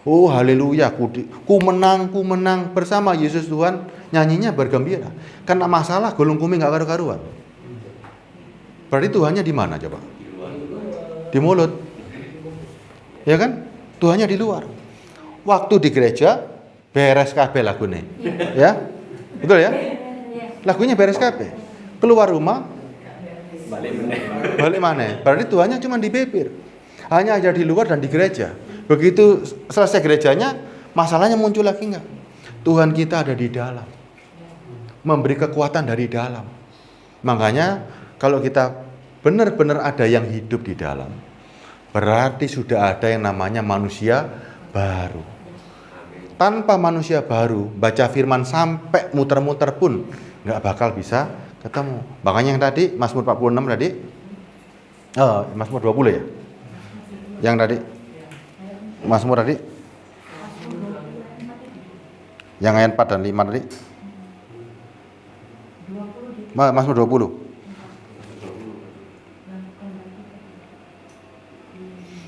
Oh haleluya, ku menang bersama Yesus Tuhan, nyanyinya bergembira. Karena masalah gulung kuming gak karu-karuan. Berarti Tuhannya di mana coba? Di luar. Di mulut. Ya kan? Tuhannya di luar. Waktu di gereja beres kabeh lagune. Ya? Betul ya? Lagunya beres kabeh. Keluar rumah balik mana? Berarti Tuhannya cuma di bibir. Hanya aja di luar dan di gereja. Begitu selesai gerejanya, masalahnya muncul lagi enggak? Tuhan kita ada di dalam. Memberi kekuatan dari dalam. Makanya kalau kita benar-benar ada yang hidup di dalam, berarti sudah ada yang namanya manusia baru. Tanpa manusia baru, baca firman sampai muter-muter pun nggak bakal bisa ketemu. Makanya yang tadi Mazmur 46 tadi, Mazmur 20 ya? Yang tadi Mazmur tadi, yang ayat 4 dan 5 tadi, Mazmur 20.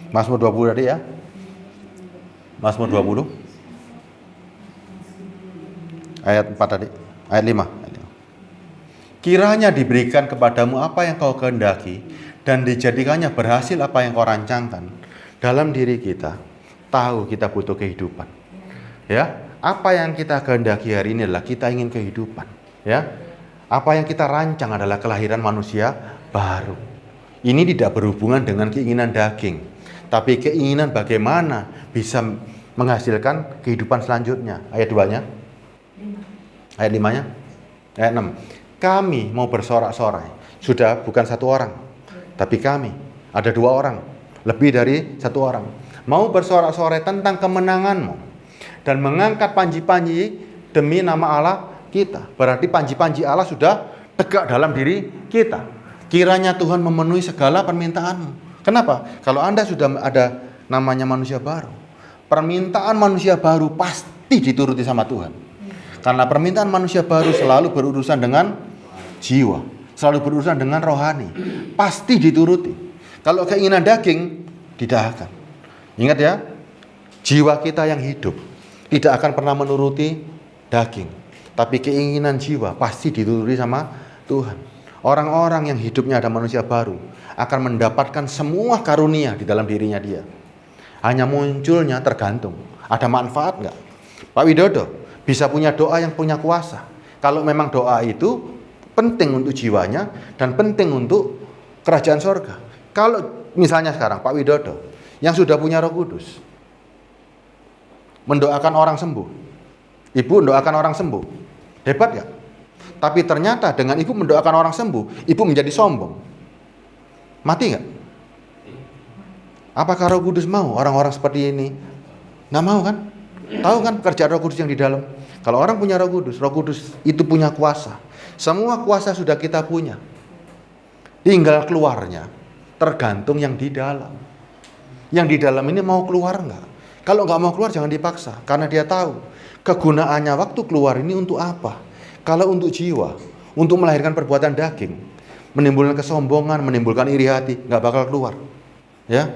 Mazmur 20 tadi ya. Mazmur 20 ayat 4 tadi, ayat 5. Kiranya diberikan kepadamu apa yang kau kehendaki dan dijadikannya berhasil apa yang kau rancangkan dalam diri kita. Tahu kita butuh kehidupan. Ya, apa yang kita kehendaki hari ini adalah kita ingin kehidupan. Ya, apa yang kita rancang adalah kelahiran manusia baru. Ini tidak berhubungan dengan keinginan daging, tapi keinginan bagaimana bisa menghasilkan kehidupan selanjutnya. Ayat 2-nya. Ayat 5-nya. Ayat 6. Kami mau bersorak-sorai. Sudah bukan satu orang, tapi kami ada 2 orang, lebih dari 1 orang. Mau bersorak-sorai tentang kemenanganmu dan mengangkat panji-panji demi nama Allah kita. Berarti panji-panji Allah sudah tegak dalam diri kita. Kiranya Tuhan memenuhi segala permintaanmu. Kenapa? Kalau Anda sudah ada namanya manusia baru, permintaan manusia baru pasti dituruti sama Tuhan. Karena permintaan manusia baru selalu berurusan dengan jiwa, selalu berurusan dengan rohani, pasti dituruti. Kalau keinginan daging tidak akan. Ingat ya, jiwa kita yang hidup tidak akan pernah menuruti daging, tapi keinginan jiwa pasti dituruti sama Tuhan. Orang-orang yang hidupnya ada manusia baru akan mendapatkan semua karunia di dalam dirinya dia. Hanya munculnya tergantung, ada manfaat nggak? Pak Widodo bisa punya doa yang punya kuasa. Kalau memang doa itu penting untuk jiwanya dan penting untuk kerajaan sorga. Kalau misalnya sekarang Pak Widodo yang sudah punya Roh Kudus mendoakan orang sembuh, ibu mendoakan orang sembuh, hebat gak? Tapi ternyata dengan ibu mendoakan orang sembuh, ibu menjadi sombong, mati gak? Apakah Roh Kudus mau orang-orang seperti ini? Nggak mau kan? Tahu kan pekerjaan Roh Kudus yang di dalam? Kalau orang punya Roh Kudus itu punya kuasa. Semua kuasa sudah kita punya. Tinggal keluarnya tergantung yang di dalam. Yang di dalam ini mau keluar enggak? Kalau enggak mau keluar jangan dipaksa, karena dia tahu kegunaannya waktu keluar ini untuk apa. Kalau untuk jiwa, untuk melahirkan perbuatan daging, menimbulkan kesombongan, menimbulkan iri hati, enggak bakal keluar. Ya.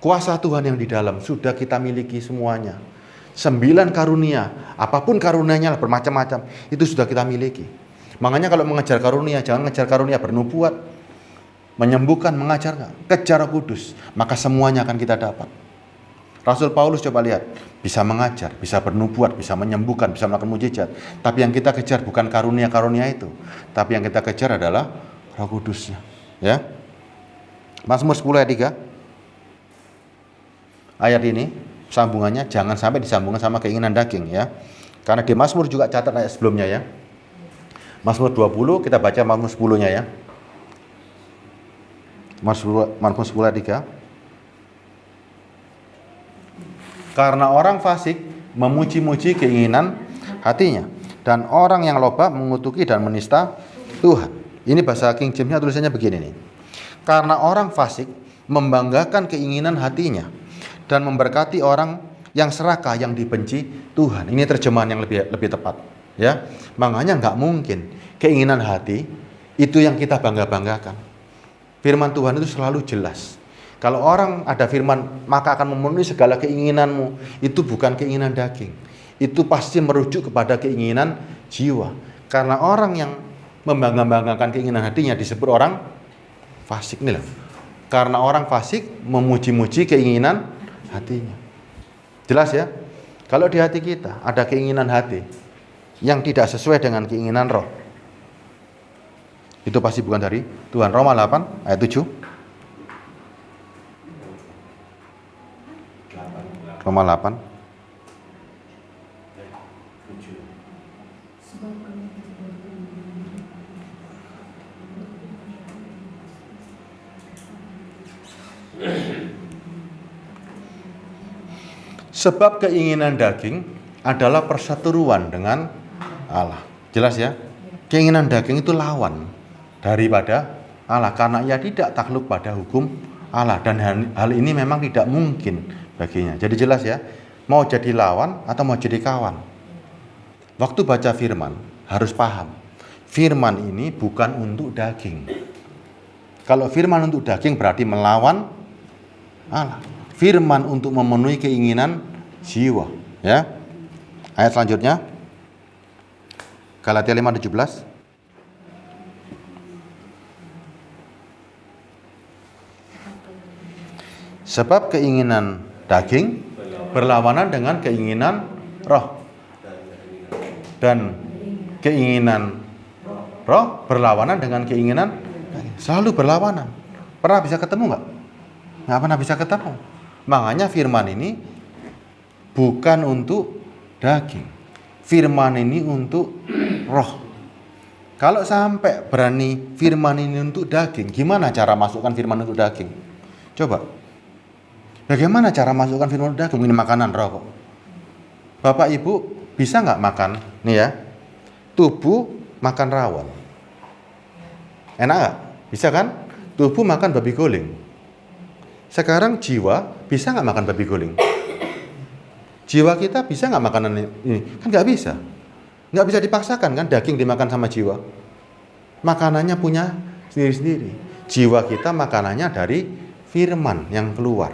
Kuasa Tuhan yang di dalam sudah kita miliki semuanya. 9 karunia, apapun karunianya bermacam-macam, itu sudah kita miliki. Makanya kalau mengejar karunia, jangan mengejar karunia bernubuat, menyembuhkan, mengajar, enggak. Kejar Roh Kudus, maka semuanya akan kita dapat. Rasul Paulus coba lihat, bisa mengajar, bisa bernubuat, bisa menyembuhkan, bisa melakukan mujizat. Tapi yang kita kejar bukan karunia-karunia itu, tapi yang kita kejar adalah Roh Kudusnya. Ya. Mazmur 10 ayat 3. Ayat ini sambungannya jangan sampai disambungkan sama keinginan daging ya. Karena di Mazmur juga catat ayat sebelumnya ya. Mazmur 20 kita baca Mazmur 10-nya ya. Mazmur 10 ayat 3. Karena orang fasik memuji-muji keinginan hatinya dan orang yang loba mengutuki dan menista Tuhan. Ini bahasa King James-nya tulisannya begini nih. Karena orang fasik membanggakan keinginan hatinya dan memberkati orang yang serakah yang dibenci Tuhan. Ini terjemahan yang lebih tepat, ya. Makanya nggak mungkin keinginan hati itu yang kita bangga-banggakan. Firman Tuhan itu selalu jelas. Kalau orang ada firman, maka akan memenuhi segala keinginanmu. Itu bukan keinginan daging. Itu pasti merujuk kepada keinginan jiwa. Karena orang yang membangga-banggakan keinginan hatinya disebut orang Fasik nih loh. Karena orang fasik memuji-muji keinginan hatinya. Jelas ya? Kalau di hati kita ada keinginan hati yang tidak sesuai dengan keinginan roh, itu pasti bukan dari Tuhan. Roma 8 ayat 7. Roma 8. Sebab keinginan daging adalah perseteruan dengan Allah. Jelas ya? Keinginan daging itu lawan daripada Allah karena ia tidak takluk pada hukum Allah, dan hal ini memang tidak mungkin baginya. Jadi jelas ya, mau jadi lawan atau mau jadi kawan. Waktu baca firman harus paham, firman ini bukan untuk daging. Kalau firman untuk daging berarti melawan Allah. Firman untuk memenuhi keinginan jiwa, ya. Ayat selanjutnya Galatia 5:17. Sebab keinginan daging berlawanan dengan keinginan roh, dan keinginan roh berlawanan dengan keinginan daging. Selalu berlawanan. Pernah bisa ketemu nggak? Nggak pernah bisa ketemu. Makanya firman ini bukan untuk daging. Firman ini untuk roh. Kalau sampai berani firman ini untuk daging, gimana cara masukkan firman untuk daging? Coba. Bagaimana cara masukkan firman untuk daging? Ini makanan roh kok. Bapak Ibu bisa nggak makan? Nih ya. Tubuh makan rawon. Enak nggak? Bisa kan? Tubuh makan babi guling. Sekarang jiwa bisa nggak makan babi guling? Jiwa kita bisa nggak makanan ini? Kan nggak bisa. Nggak bisa dipaksakan kan daging dimakan sama jiwa. Makanannya punya sendiri-sendiri. Jiwa kita makanannya dari firman yang keluar.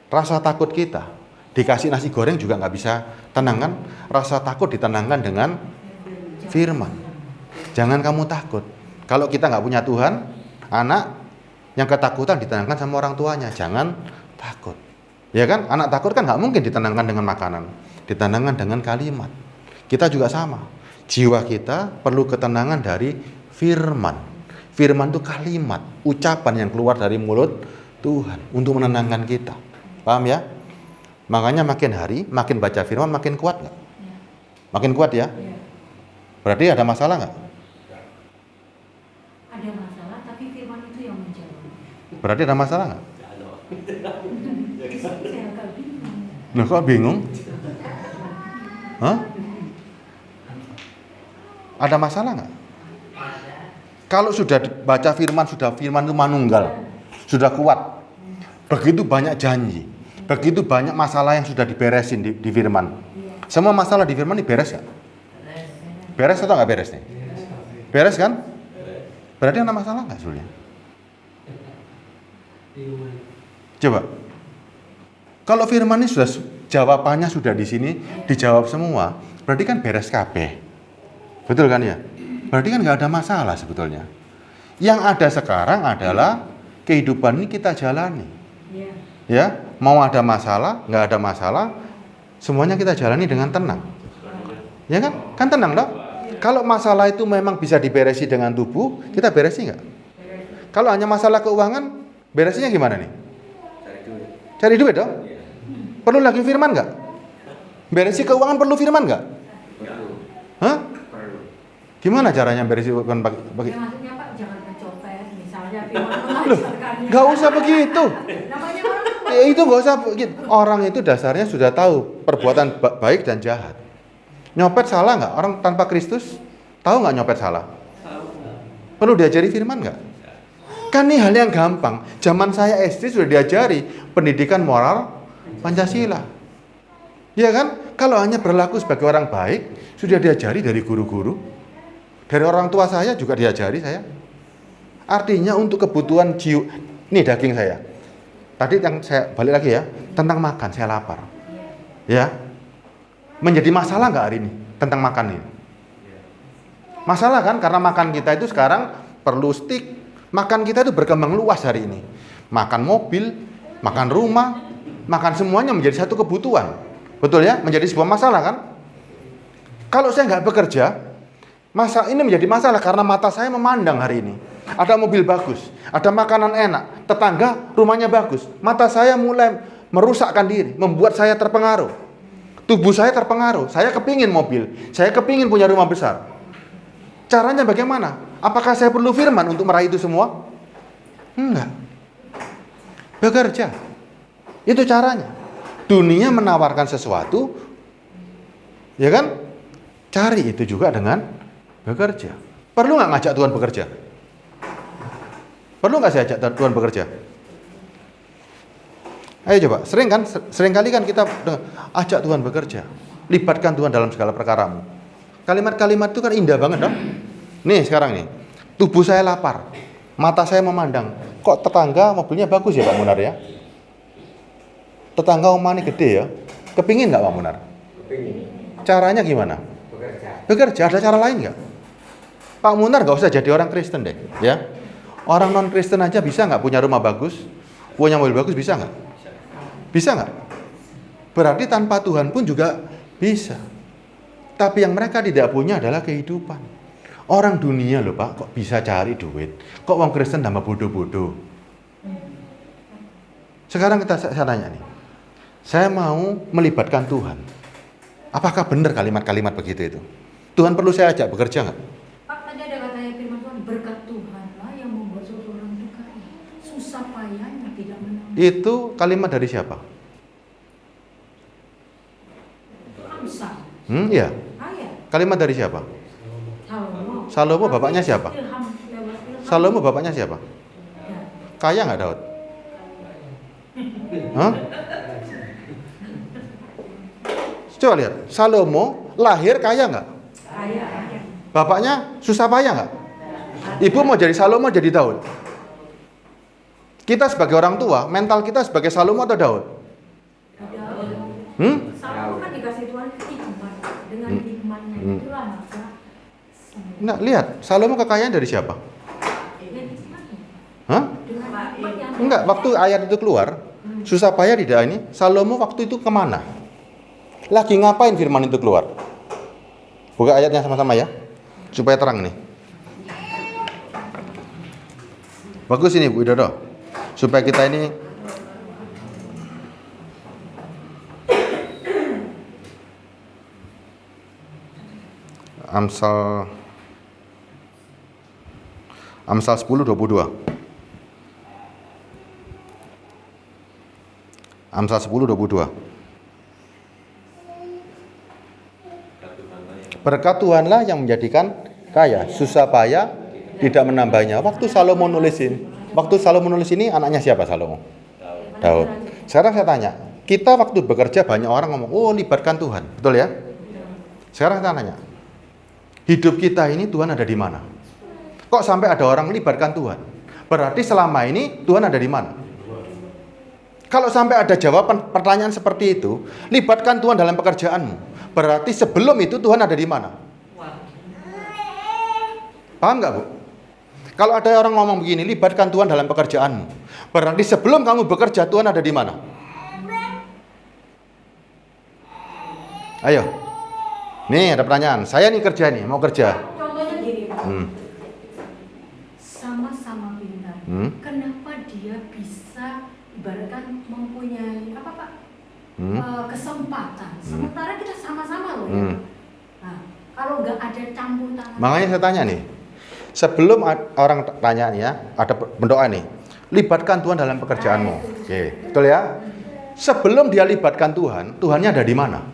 Rasa takut kita dikasih nasi goreng juga nggak bisa tenang kan? Rasa takut ditenangkan dengan firman. Jangan kamu takut. Kalau kita nggak punya Tuhan, anak yang ketakutan ditenangkan sama orang tuanya. Jangan takut. Ya kan? Anak takut kan nggak mungkin ditenangkan dengan makanan. Ditenangkan dengan kalimat. Kita juga sama. Jiwa kita perlu ketenangan dari firman. Firman itu kalimat, ucapan yang keluar dari mulut Tuhan untuk menenangkan kita. Paham ya? Makanya makin hari, makin baca firman, makin kuat nggak? Makin kuat ya? Berarti ada masalah nggak? Ada masalah, tapi firman itu yang menjawab. Berarti ada masalah nggak? Saya agak bingung. Loh, kok bingung? Hah? Ada masalah nggak? Kalau sudah baca firman, sudah firman itu manunggal, sudah kuat, begitu banyak janji, begitu banyak masalah yang sudah diberesin di firman. Semua masalah di firman ini beres nggak? Beres atau nggak beres nih? Beres kan? Berarti ada masalah nggak sebenarnya? Coba. Kalau firman ini sudah jawabannya sudah di sini dijawab semua, berarti kan beres kabeh. Betul kan ya? Berarti kan nggak ada masalah sebetulnya. Yang ada sekarang adalah kehidupan ini kita jalani. Ya, mau ada masalah, nggak ada masalah, semuanya kita jalani dengan tenang. Ya kan? Kan tenang dong. Kalau masalah itu memang bisa diberesi dengan tubuh, kita beresi nggak? Kalau hanya masalah keuangan, beresinya gimana nih? Cari duit dong. Perlu lagi firman nggak? Beresi keuangan perlu firman nggak? Hah? Gimana caranya beresi keuangan bagi? Ya, maksudnya Pak, jangan mencopet, misalnya firman Loh, mengajarkannya. nggak usah begitu. Namanya orang Ya, itu nggak usah begitu. Orang itu dasarnya sudah tahu perbuatan baik dan jahat. Nyopet salah nggak? Orang tanpa Kristus tahu nggak nyopet salah? Perlu diajari firman nggak? Kan ini hal yang gampang. Zaman saya SD sudah diajari pendidikan moral Pancasila. Ya kan? Kalau hanya berlaku sebagai orang baik, sudah diajari dari guru-guru. Dari orang tua saya juga diajari saya. Artinya untuk kebutuhan jiwa. Ini daging saya. Tadi yang saya balik lagi ya, tentang makan, saya lapar. Ya. Menjadi masalah nggak hari ini tentang makan ini? Masalah kan? Karena makan kita itu sekarang perlu stik, Makan kita itu berkembang luas hari ini. Makan mobil, makan rumah, makan semuanya menjadi satu kebutuhan. Betul ya? Menjadi sebuah masalah kan? Kalau saya nggak bekerja, ini menjadi masalah karena mata saya memandang hari ini. Ada mobil bagus, ada makanan enak, tetangga rumahnya bagus. Mata saya mulai merusakkan diri, membuat saya terpengaruh. Tubuh saya terpengaruh. Saya kepingin mobil, saya kepingin punya rumah besar. Caranya bagaimana? Apakah saya perlu firman untuk meraih itu semua? Enggak. Bekerja. Itu caranya. Dunia menawarkan sesuatu, ya kan? Cari itu juga dengan bekerja. Perlu nggak ngajak Tuhan bekerja? Perlu nggak saya ajak Tuhan bekerja? Ayo coba, sering kali kan kita ajak Tuhan bekerja, libatkan Tuhan dalam segala perkaramu. Kalimat-kalimat itu kan indah banget dong. Nih sekarang nih, tubuh saya lapar, mata saya memandang. Kok tetangga mobilnya bagus ya Pak Munar ya? Tetangga rumahnya gede ya. Kepingin nggak Pak Munar? Kepingin. Caranya gimana? Bekerja. Ada cara lain nggak? Pak Munar nggak usah jadi orang Kristen deh, ya. Orang non Kristen aja bisa nggak punya rumah bagus, punya mobil bagus, bisa nggak? Bisa nggak? Berarti tanpa Tuhan pun juga bisa. Tapi yang mereka tidak punya adalah kehidupan. Orang dunia loh Pak, kok bisa cari duit? Kok orang Kristen tambah bodoh-bodoh? Sekarang saya tanya nih. Saya mau melibatkan Tuhan. Apakah benar kalimat-kalimat begitu itu? Tuhan perlu saya ajak bekerja nggak? Pak, tadi ada katanya firman Tuhan, berkat Tuhanlah yang membuat seseorang itu kaya. Susah payahnya tidak menang. Itu kalimat dari siapa? Amsal. Iya. Ayat. Kalimat dari siapa? Salomo. Salomo bapaknya siapa? Ilham, lewat ilham. Salomo bapaknya siapa? Ya. Kaya nggak Daud? Hah? Coba lihat, Salomo lahir kaya nggak? Kaya. Bapaknya susah payah nggak? Ibu mau jadi Salomo jadi Daud? Kita sebagai orang tua, mental kita sebagai Salomo atau Daud? Salomo kan dikasih Tuhan hikmat. Dengan hikmatnya itulah maka Nah, lihat, Salomo kekayaan dari siapa? dengan hikmatnya. Hah? Dengan hikmat yang Enggak, waktu ayat itu keluar, susah payah tidak ini, Salomo waktu itu kemana? Lagi ngapain firman itu keluar? Buka ayatnya sama-sama ya, supaya terang nih. Bagus ini Bu Widodo, supaya kita ini Amsal 10:22. Amsal 10:22. Berkat Tuhanlah yang menjadikan kaya, susah payah tidak menambahnya. Waktu Salomo nulis ini anaknya siapa Salomo? Daud. Sekarang saya tanya, kita waktu bekerja banyak orang ngomong, oh libatkan Tuhan, betul ya? Sekarang saya tanya, hidup kita ini Tuhan ada di mana? Kok sampai ada orang libatkan Tuhan? Berarti selama ini Tuhan ada di mana? Kalau sampai ada jawaban pertanyaan seperti itu, libatkan Tuhan dalam pekerjaanmu. Berarti sebelum itu Tuhan ada di mana? Paham nggak Bu? Kalau ada orang ngomong begini, libatkan Tuhan dalam pekerjaanmu. Berarti sebelum kamu bekerja, Tuhan ada di mana? Ayo. Nih ada pertanyaan. Saya nih kerja nih, mau kerja. contohnya gini Pak. Sama-sama pintar. Kenapa dia bisa ibaratkan mempunyai apa Pak? Kesempatan. Sementara kita sama-sama loh ya. Nah, kalau nggak ada campur tangan. Makanya saya tanya nih, sebelum orang tanya nih ya, ada berdoa nih, libatkan Tuhan dalam pekerjaanmu. Oke, betul ya? Sebelum dia libatkan Tuhan, Tuhannya ada di mana?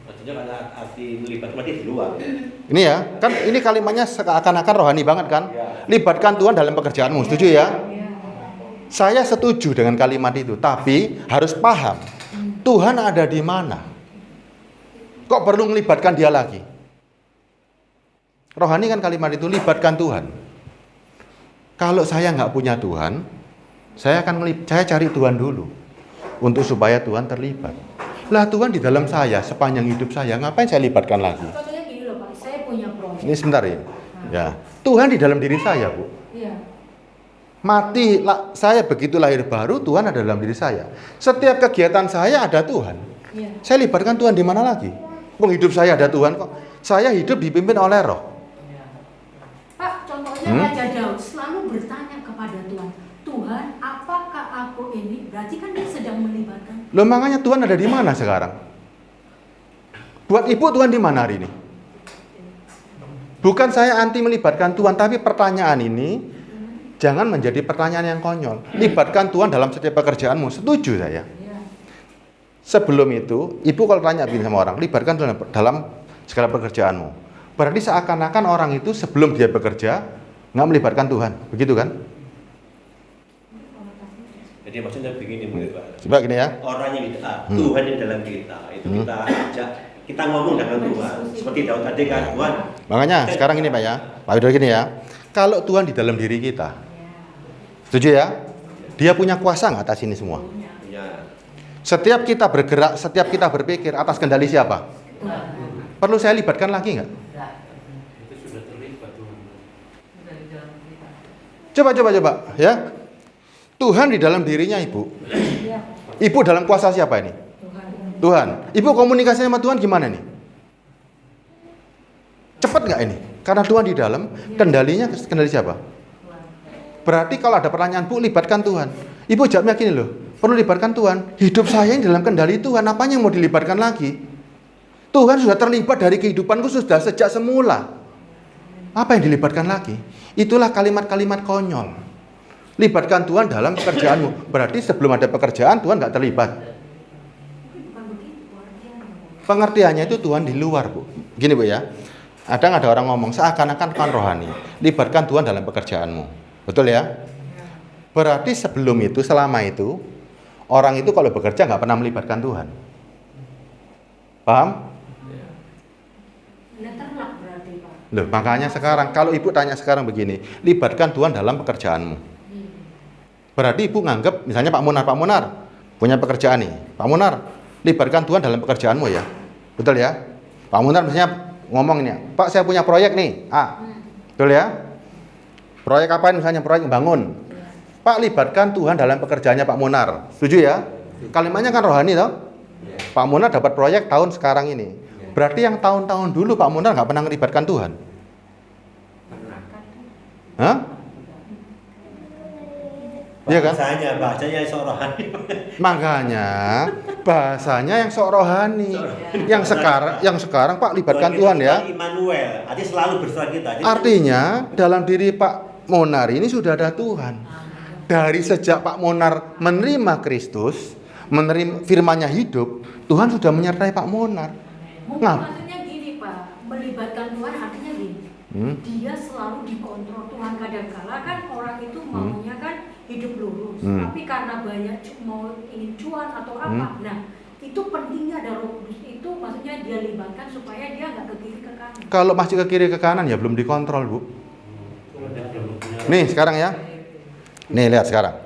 Maksudnya karena arti melibatkan berarti di luar. Ini ya, kan ini kalimatnya seakan-akan rohani banget kan? Ya. Libatkan Tuhan dalam pekerjaanmu, setuju ya? Saya setuju dengan kalimat itu, tapi harus paham Tuhan ada di mana. Kok perlu melibatkan dia lagi? Rohani kan kalimat itu, libatkan Tuhan. Kalau saya nggak punya Tuhan, saya cari Tuhan dulu untuk supaya Tuhan terlibat. Lah Tuhan di dalam saya sepanjang hidup saya, ngapain saya libatkan lagi? Contohnya gini loh Pak, saya punya proyek. Ini sebentar ya. Ya, Tuhan di dalam diri saya, Bu. Iya. Mati, saya begitu lahir baru, Tuhan ada dalam diri saya. Setiap kegiatan saya ada Tuhan. Iya. Saya libatkan Tuhan di mana lagi? Hidup saya ada Tuhan kok. Saya hidup dipimpin oleh Roh. Pak, contohnya Raja Daud selalu bertanya kepada Tuhan, Tuhan, apakah aku ini? Berarti kan dia sedang melibatkan. Loh, makanya Tuhan ada di mana sekarang? Buat ibu, Tuhan di mana hari ini? Bukan saya anti melibatkan Tuhan, tapi pertanyaan ini jangan menjadi pertanyaan yang konyol. Libatkan Tuhan dalam setiap pekerjaanmu. Setuju saya. Iya. Sebelum itu, ibu kalau tanya begini sama orang, libatkan Tuhan dalam segala pekerjaanmu. Berarti seakan-akan orang itu sebelum dia bekerja nggak melibatkan Tuhan, begitu kan? Jadi maksudnya begini mungkin Pak. Coba gini ya. Orangnya kita, Tuhan yang dalam kita, itu kita ajak, kita ngomong dengan Tuhan. Seperti Daud tadi kan, Tuhan. Makanya sekarang ini Pak ya, Pak Widodo gini ya. Kalau Tuhan di dalam diri kita, setuju ya? Dia punya kuasa nggak atas ini semua? Ya. Setiap kita bergerak, setiap kita berpikir atas kendali siapa? Perlu saya libatkan lagi nggak? Itu sudah terlibat Tuhan. Coba ya. Tuhan di dalam dirinya ibu. Ibu dalam kuasa siapa ini? Tuhan. Ibu komunikasi sama Tuhan gimana nih? Cepat nggak ini? Karena Tuhan di dalam, kendalinya kendali siapa? Berarti kalau ada pertanyaan, Bu, libatkan Tuhan. Ibu jawabnya gini loh, perlu libatkan Tuhan. Hidup saya yang dalam kendali Tuhan, apanya yang mau dilibatkan lagi? Tuhan sudah terlibat dari kehidupanku sudah sejak semula. Apa yang dilibatkan lagi? Itulah kalimat-kalimat konyol. Libatkan Tuhan dalam pekerjaanmu. Berarti sebelum ada pekerjaan, Tuhan nggak terlibat. Pengertiannya itu Tuhan di luar, Bu. Gini, Bu ya. Ada orang ngomong, seakan-akan Tuhan rohani. Libatkan Tuhan dalam pekerjaanmu. Betul ya? Berarti sebelum itu, selama itu, orang itu kalau bekerja nggak pernah melibatkan Tuhan. Paham? Terlak berarti, Pak. Loh, makanya sekarang, kalau ibu tanya sekarang begini, libatkan Tuhan dalam pekerjaanmu. Berarti ibu nganggep, misalnya Pak Munar punya pekerjaan nih. Pak Munar, libatkan Tuhan dalam pekerjaanmu ya. Betul ya? Pak Munar misalnya ngomong ini, Pak saya punya proyek nih, betul ya? Proyek apa ini misalnya, proyek bangun. Pak libatkan Tuhan dalam pekerjaannya Pak Munar. Setuju ya? Kalimatnya kan rohani toh? Pak Munar dapat proyek tahun sekarang ini. Berarti yang tahun-tahun dulu Pak Munar nggak pernah melibatkan Tuhan. Hah? Iya kan? Bahasanya yang sok rohani. Makanya bahasanya yang sok rohani. Yang sekarang Pak libatkan Tuhan ya. Immanuel, artinya selalu bersama kita. Artinya dalam diri Pak Monar ini sudah ada Tuhan. Dari sejak Pak Monar menerima Kristus, menerima firman-Nya hidup, Tuhan sudah menyertai Pak Monar. Mungkin maksudnya gini Pak, melibatkan Tuhan artinya gini. Dia selalu dikontrol Tuhan. Kadang-kala kan orang itu maunya kan hidup lurus, tapi karena banyak mau ingin cuan atau apa, nah itu pentingnya ada Roh Kudus itu, maksudnya dia libatkan supaya dia nggak ke kiri ke kanan. Kalau masih ke kiri ke kanan ya belum dikontrol, Bu. Nih sekarang ya, nih lihat sekarang,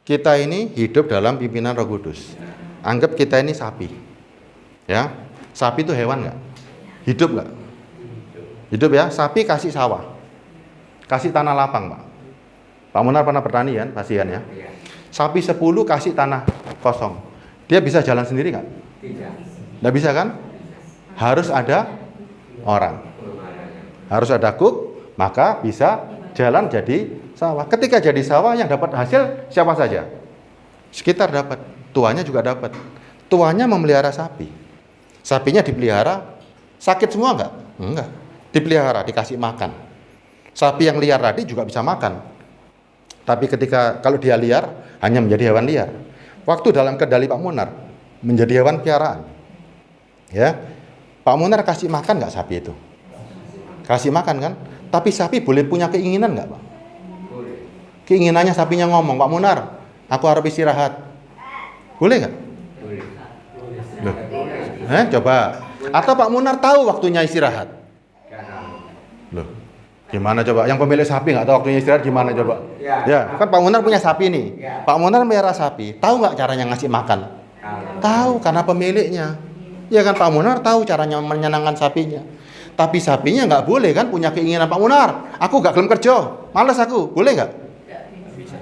kita ini hidup dalam pimpinan Roh Kudus. Anggap kita ini sapi, ya, sapi itu hewan nggak? Hidup nggak? Hidup ya, sapi kasih sawah, kasih tanah lapang, Pak. Pak Munar pernah bertani kan, pasti kan ya. Sapi 10 kasih tanah kosong. Dia bisa jalan sendiri nggak? Tidak. Nggak bisa kan? Harus ada orang. Harus ada kuk, maka bisa jalan jadi sawah. Ketika jadi sawah yang dapat hasil siapa saja? Sekitar dapat, tuannya juga dapat. Tuannya memelihara sapi. Sapinya dipelihara, sakit semua nggak? Enggak. Dipelihara, dikasih makan. Sapi yang liar tadi juga bisa makan. Tapi kalau dia liar, hanya menjadi hewan liar. Waktu dalam kendali Pak Munar, menjadi hewan piaraan. Ya, Pak Munar kasih makan nggak sapi itu? Kasih makan kan? Tapi sapi boleh punya keinginan nggak, Pak? Boleh. Keinginannya sapinya ngomong, Pak Munar, aku harus istirahat. Boleh nggak? Boleh. Loh. Coba. Atau Pak Munar tahu waktunya istirahat? Loh. Gimana coba? Yang pemilik sapi nggak tahu waktunya istirahat gimana coba? Ya, kan Pak Munar punya sapi nih. Ya. Pak Munar melihara sapi. Tahu nggak caranya ngasih makan? Tahu karena pemiliknya. Ya kan Pak Munar tahu caranya menyenangkan sapinya. Tapi sapinya nggak boleh kan punya keinginan, Pak Munar, aku nggak gelem kerja, males aku, boleh nggak?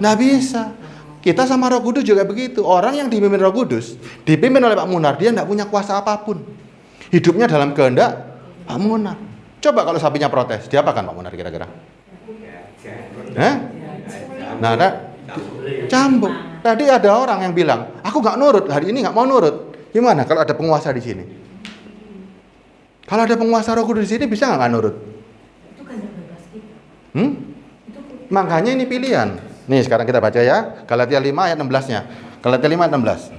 Nggak bisa. Kita sama Roh Kudus juga begitu. Orang yang dipimpin Roh Kudus, dipimpin oleh Pak Munar, dia nggak punya kuasa apapun. Hidupnya dalam kehendak Pak Munar. Coba kalau sapinya protes, diapakan Pak Munar kira-kira? Nah, cambuk. Tadi ada orang yang bilang, aku nggak nurut, hari ini nggak mau nurut. Gimana kalau ada penguasa di sini? Kalau ada penguasa Roh Kudus di sini, bisa nggak nurut? Itu kan bebas kita. Makanya ini pilihan. Nih sekarang kita baca ya, Galatia 5 ayat 16-nya. Galatia 5 ayat 16.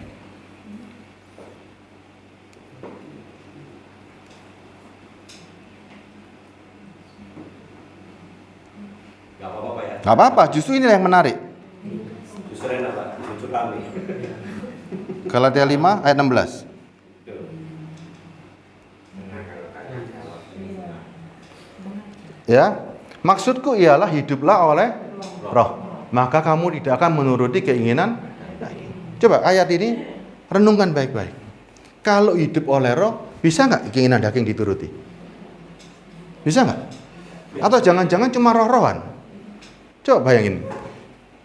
Gak apa-apa Pak ya. Gak apa-apa, justru ini yang menarik. Justru enak Pak, justru kami. Galatia 5 ayat 16. Ya, maksudku ialah hiduplah oleh roh, maka kamu tidak akan menuruti keinginan daging. Coba ayat ini renungkan baik-baik. Kalau hidup oleh roh, bisa nggak keinginan daging dituruti? Bisa nggak? Atau jangan-jangan cuma roh-rohan? Coba bayangin.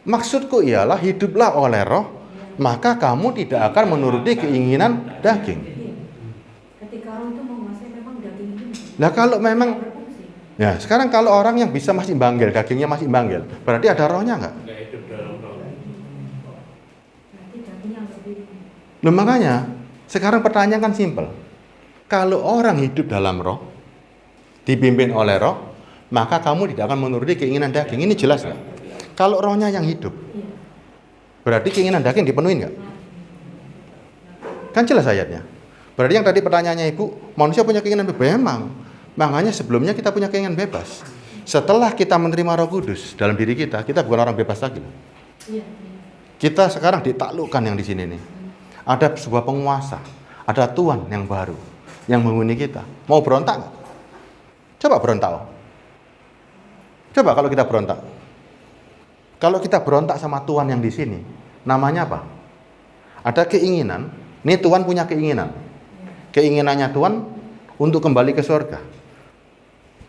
Maksudku ialah hiduplah oleh roh, maka kamu tidak akan menuruti keinginan daging. Ketika roh itu menguasai, memang daging itu Nah kalau memang, berfungsi. ya sekarang kalau orang yang bisa masih banggel, dagingnya masih banggel, berarti ada rohnya nggak? Nggak hidup dalam roh. Berarti dagingnya lebih. Loh makanya, sekarang pertanyaan kan simpel. Kalau orang hidup dalam roh, dipimpin oleh roh, maka kamu tidak akan menuruti keinginan daging. Ini jelas nggak? Kalau rohnya yang hidup, Iya. berarti keinginan daging dipenuhin nggak? Kan jelas ayatnya. Berarti yang tadi pertanyaannya Ibu, manusia punya keinginan bebas? Memang. Makanya sebelumnya kita punya keinginan bebas. Setelah kita menerima Roh Kudus dalam diri kita bukan orang bebas lagi. Iya. Kita sekarang ditaklukkan yang di sini nih. Ada sebuah penguasa, ada Tuhan yang baru yang menghuni kita. Mau berontak nggak? Coba berontak. Coba kalau kita berontak. Kalau kita berontak sama Tuhan yang di sini, namanya apa? Ada keinginan. Nih Tuhan punya keinginan. Keinginannya Tuhan untuk kembali ke surga.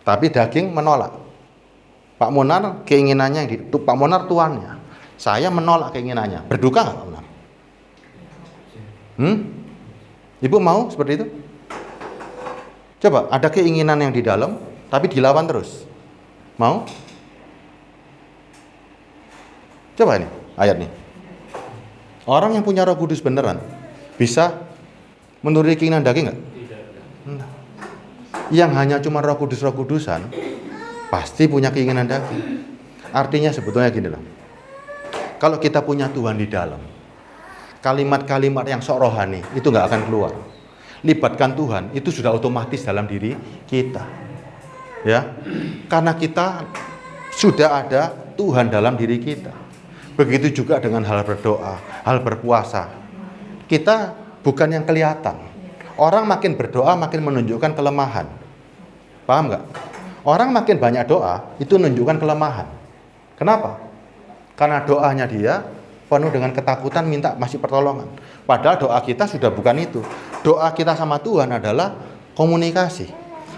Tapi daging menolak. Pak Munar keinginannya itu, Pak Munar tuannya. Saya menolak keinginannya. Berduka nggak Pak Munar? Ibu mau seperti itu? Coba, ada keinginan yang di dalam, tapi dilawan terus. Mau? Coba ini, ayat nih. Orang yang punya Roh Kudus beneran, bisa menuruti keinginan daging nggak? Tidak. Yang hanya cuma Roh Kudus-Roh-Kudusan, pasti punya keinginan daging. Artinya sebetulnya gini loh. Kalau kita punya Tuhan di dalam, kalimat-kalimat yang sok rohani itu nggak akan keluar. Libatkan Tuhan itu sudah otomatis dalam diri kita, ya, karena kita sudah ada Tuhan dalam diri kita. Begitu juga dengan hal berdoa, hal berpuasa. Kita bukan yang kelihatan. Orang makin berdoa makin menunjukkan kelemahan. Paham nggak? Orang makin banyak doa itu menunjukkan kelemahan. Kenapa? Karena doanya dia penuh dengan ketakutan, minta masih pertolongan. Padahal doa kita sudah bukan itu. Doa kita sama Tuhan adalah komunikasi.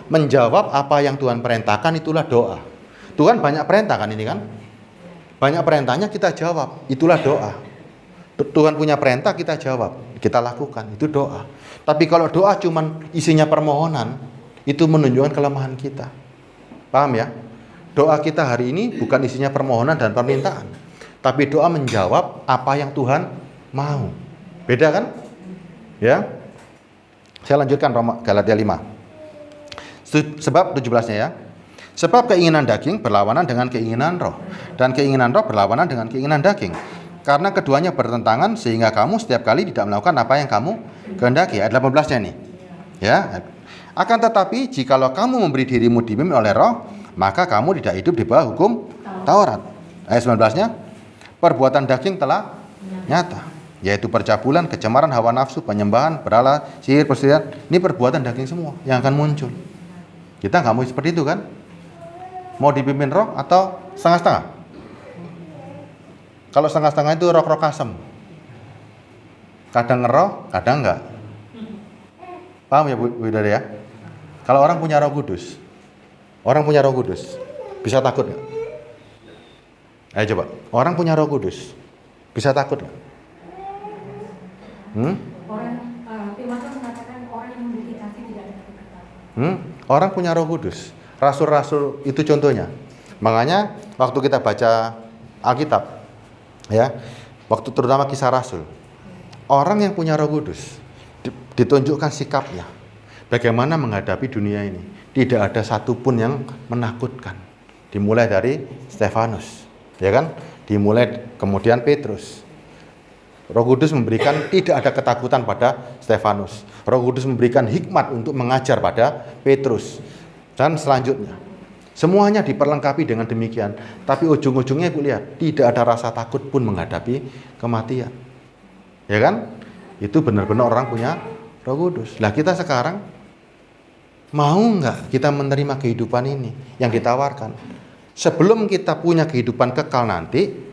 Menjawab apa yang Tuhan perintahkan, itulah doa. Tuhan banyak perintah kan ini kan? Banyak perintahnya kita jawab, itulah doa. Tuhan punya perintah kita jawab, kita lakukan, itu doa. Tapi kalau doa cuman isinya permohonan, itu menunjukkan kelemahan kita. Paham ya? Doa kita hari ini bukan isinya permohonan dan permintaan, tapi doa menjawab apa yang Tuhan mau. Beda kan? Ya. Saya lanjutkan Galatia 5. Sebab 17-nya ya. Sebab keinginan daging berlawanan dengan keinginan roh, dan keinginan roh berlawanan dengan keinginan daging. Karena keduanya bertentangan sehingga kamu setiap kali tidak melakukan apa yang kamu kehendaki. Ayat 18-nya nih. Ya. Akan tetapi jikalau kamu memberi dirimu dipimpin oleh roh, maka kamu tidak hidup di bawah hukum Taurat. Ayat 19-nya, perbuatan daging telah nyata, yaitu percabulan, kecemaran hawa nafsu, penyembahan, berhala, sihir, perselisihan. Ini perbuatan daging semua yang akan muncul. Kita nggak mau seperti itu kan? Mau dipimpin roh atau setengah-setengah? Kalau setengah-setengah itu roh-roh kasem. Kadang ngeroh, kadang enggak. Paham ya Bu Widari ya? Kalau orang punya Roh Kudus, bisa takut nggak? Ayo coba, orang punya Roh Kudus, bisa takut nggak? Orang firman Tuhan mengatakan orang yang memiliki kasih tidak ada ketakutan. Orang punya Roh Kudus. Rasul-rasul itu contohnya. Makanya waktu kita baca Alkitab, ya, waktu terutama Kisah Rasul, orang yang punya Roh Kudus ditunjukkan sikapnya, bagaimana menghadapi dunia ini. Tidak ada satupun yang menakutkan. Dimulai dari Stefanus, ya kan? Dimulai kemudian Petrus. Roh Kudus memberikan tidak ada ketakutan pada Stefanus. Roh Kudus memberikan hikmat untuk mengajar pada Petrus. Dan selanjutnya, semuanya diperlengkapi dengan demikian. Tapi ujung-ujungnya Ibu lihat, tidak ada rasa takut pun menghadapi kematian. Ya kan? Itu benar-benar orang punya Roh Kudus. Lah kita sekarang, mau nggak kita menerima kehidupan ini yang ditawarkan? Sebelum kita punya kehidupan kekal nanti,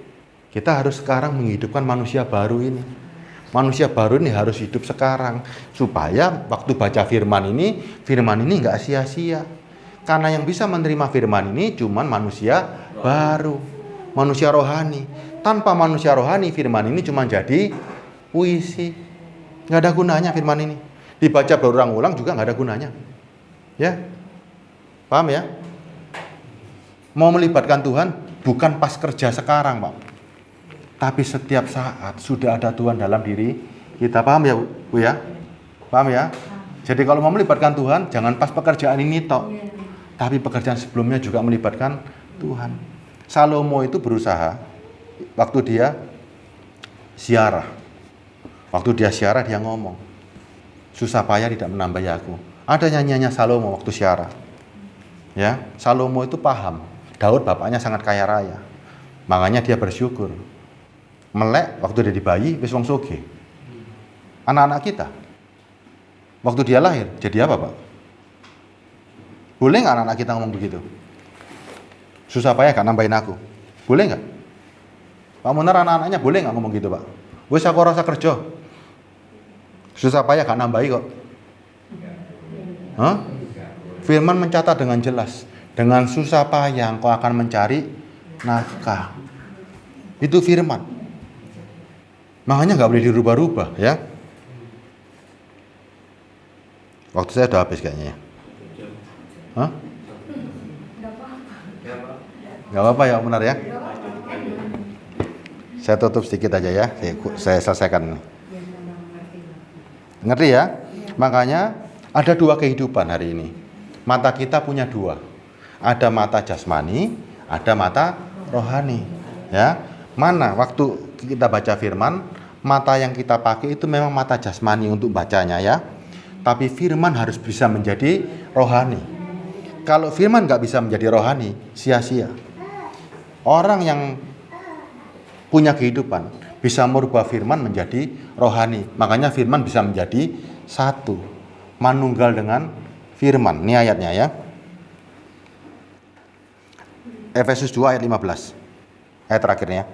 kita harus sekarang menghidupkan manusia baru ini. Manusia baru ini harus hidup sekarang. Supaya waktu baca firman ini nggak sia-sia. Karena yang bisa menerima firman ini cuman manusia baru. Manusia rohani. Tanpa manusia rohani, firman ini cuma jadi puisi. Nggak ada gunanya firman ini. Dibaca berulang-ulang juga nggak ada gunanya. Ya, paham ya? Mau melibatkan Tuhan bukan pas kerja sekarang, Pak. Tapi setiap saat sudah ada Tuhan dalam diri kita. Paham ya, Bu ya? Paham ya? Jadi kalau mau melibatkan Tuhan, jangan pas pekerjaan ini tok. Tapi pekerjaan sebelumnya juga melibatkan Tuhan. Salomo itu berusaha waktu dia siarah. Waktu dia siarah dia ngomong, susah payah tidak menambahi aku. Ada nyanyiannya Salomo waktu siarah. Ya, Salomo itu paham. Daud bapaknya sangat kaya raya. Makanya dia bersyukur. Melek waktu dia dibayi wis wong sugih. Anak-anak kita waktu dia lahir jadi apa, Pak? Boleh nggak anak-anak kita ngomong begitu? Susah payah gak nambahin aku. Boleh nggak? Pak Munar anak-anaknya boleh nggak ngomong gitu, Pak? Wis aku rasa kerja. Susah payah gak nambahi kok. Hah? Firman mencatat dengan jelas. Dengan susah payah engkau akan mencari nafkah. Itu firman. Makanya nggak boleh dirubah-rubah ya. Waktu saya udah habis kayaknya ya. Hah? Gak apa-apa ya, benar ya. Saya tutup sedikit aja ya. Saya selesaikan ini. Ngerti ya? Makanya ada dua kehidupan hari ini. Mata kita punya dua. Ada mata jasmani, ada mata rohani. Ya, mana waktu kita baca firman, mata yang kita pakai itu memang mata jasmani untuk bacanya ya. Tapi firman harus bisa menjadi rohani. Kalau firman nggak bisa menjadi rohani, sia-sia. Orang yang punya kehidupan bisa merubah firman menjadi rohani. Makanya firman bisa menjadi satu, manunggal dengan firman. Ini ayatnya ya. Efesus 2 ayat 15. Ayat terakhirnya.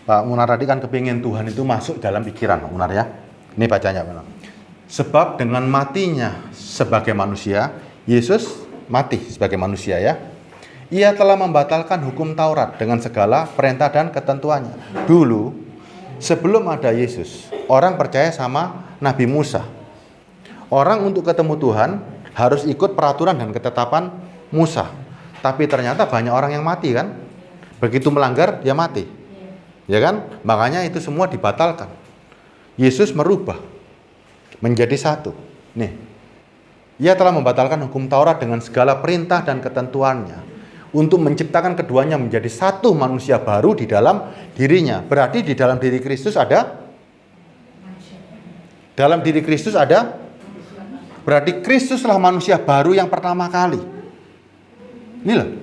Pak Munar tadi kan kepingin Tuhan itu masuk dalam pikiran, Pak Munar ya. Ini bacanya, Pak. Sebab dengan matinya sebagai manusia, Yesus mati sebagai manusia ya. Ia telah membatalkan hukum Taurat dengan segala perintah dan ketentuannya. Dulu, sebelum ada Yesus, orang percaya sama Nabi Musa. Orang untuk ketemu Tuhan harus ikut peraturan dan ketetapan Musa. Tapi ternyata banyak orang yang mati kan. Begitu melanggar, dia mati. Ya kan? Makanya itu semua dibatalkan. Yesus merubah menjadi satu. Nih, ia telah membatalkan hukum Taurat dengan segala perintah dan ketentuannya untuk menciptakan keduanya menjadi satu manusia baru di dalam dirinya. Berarti di dalam diri Kristus ada? Dalam diri Kristus ada? Berarti Kristuslah manusia baru yang pertama kali. Inilah.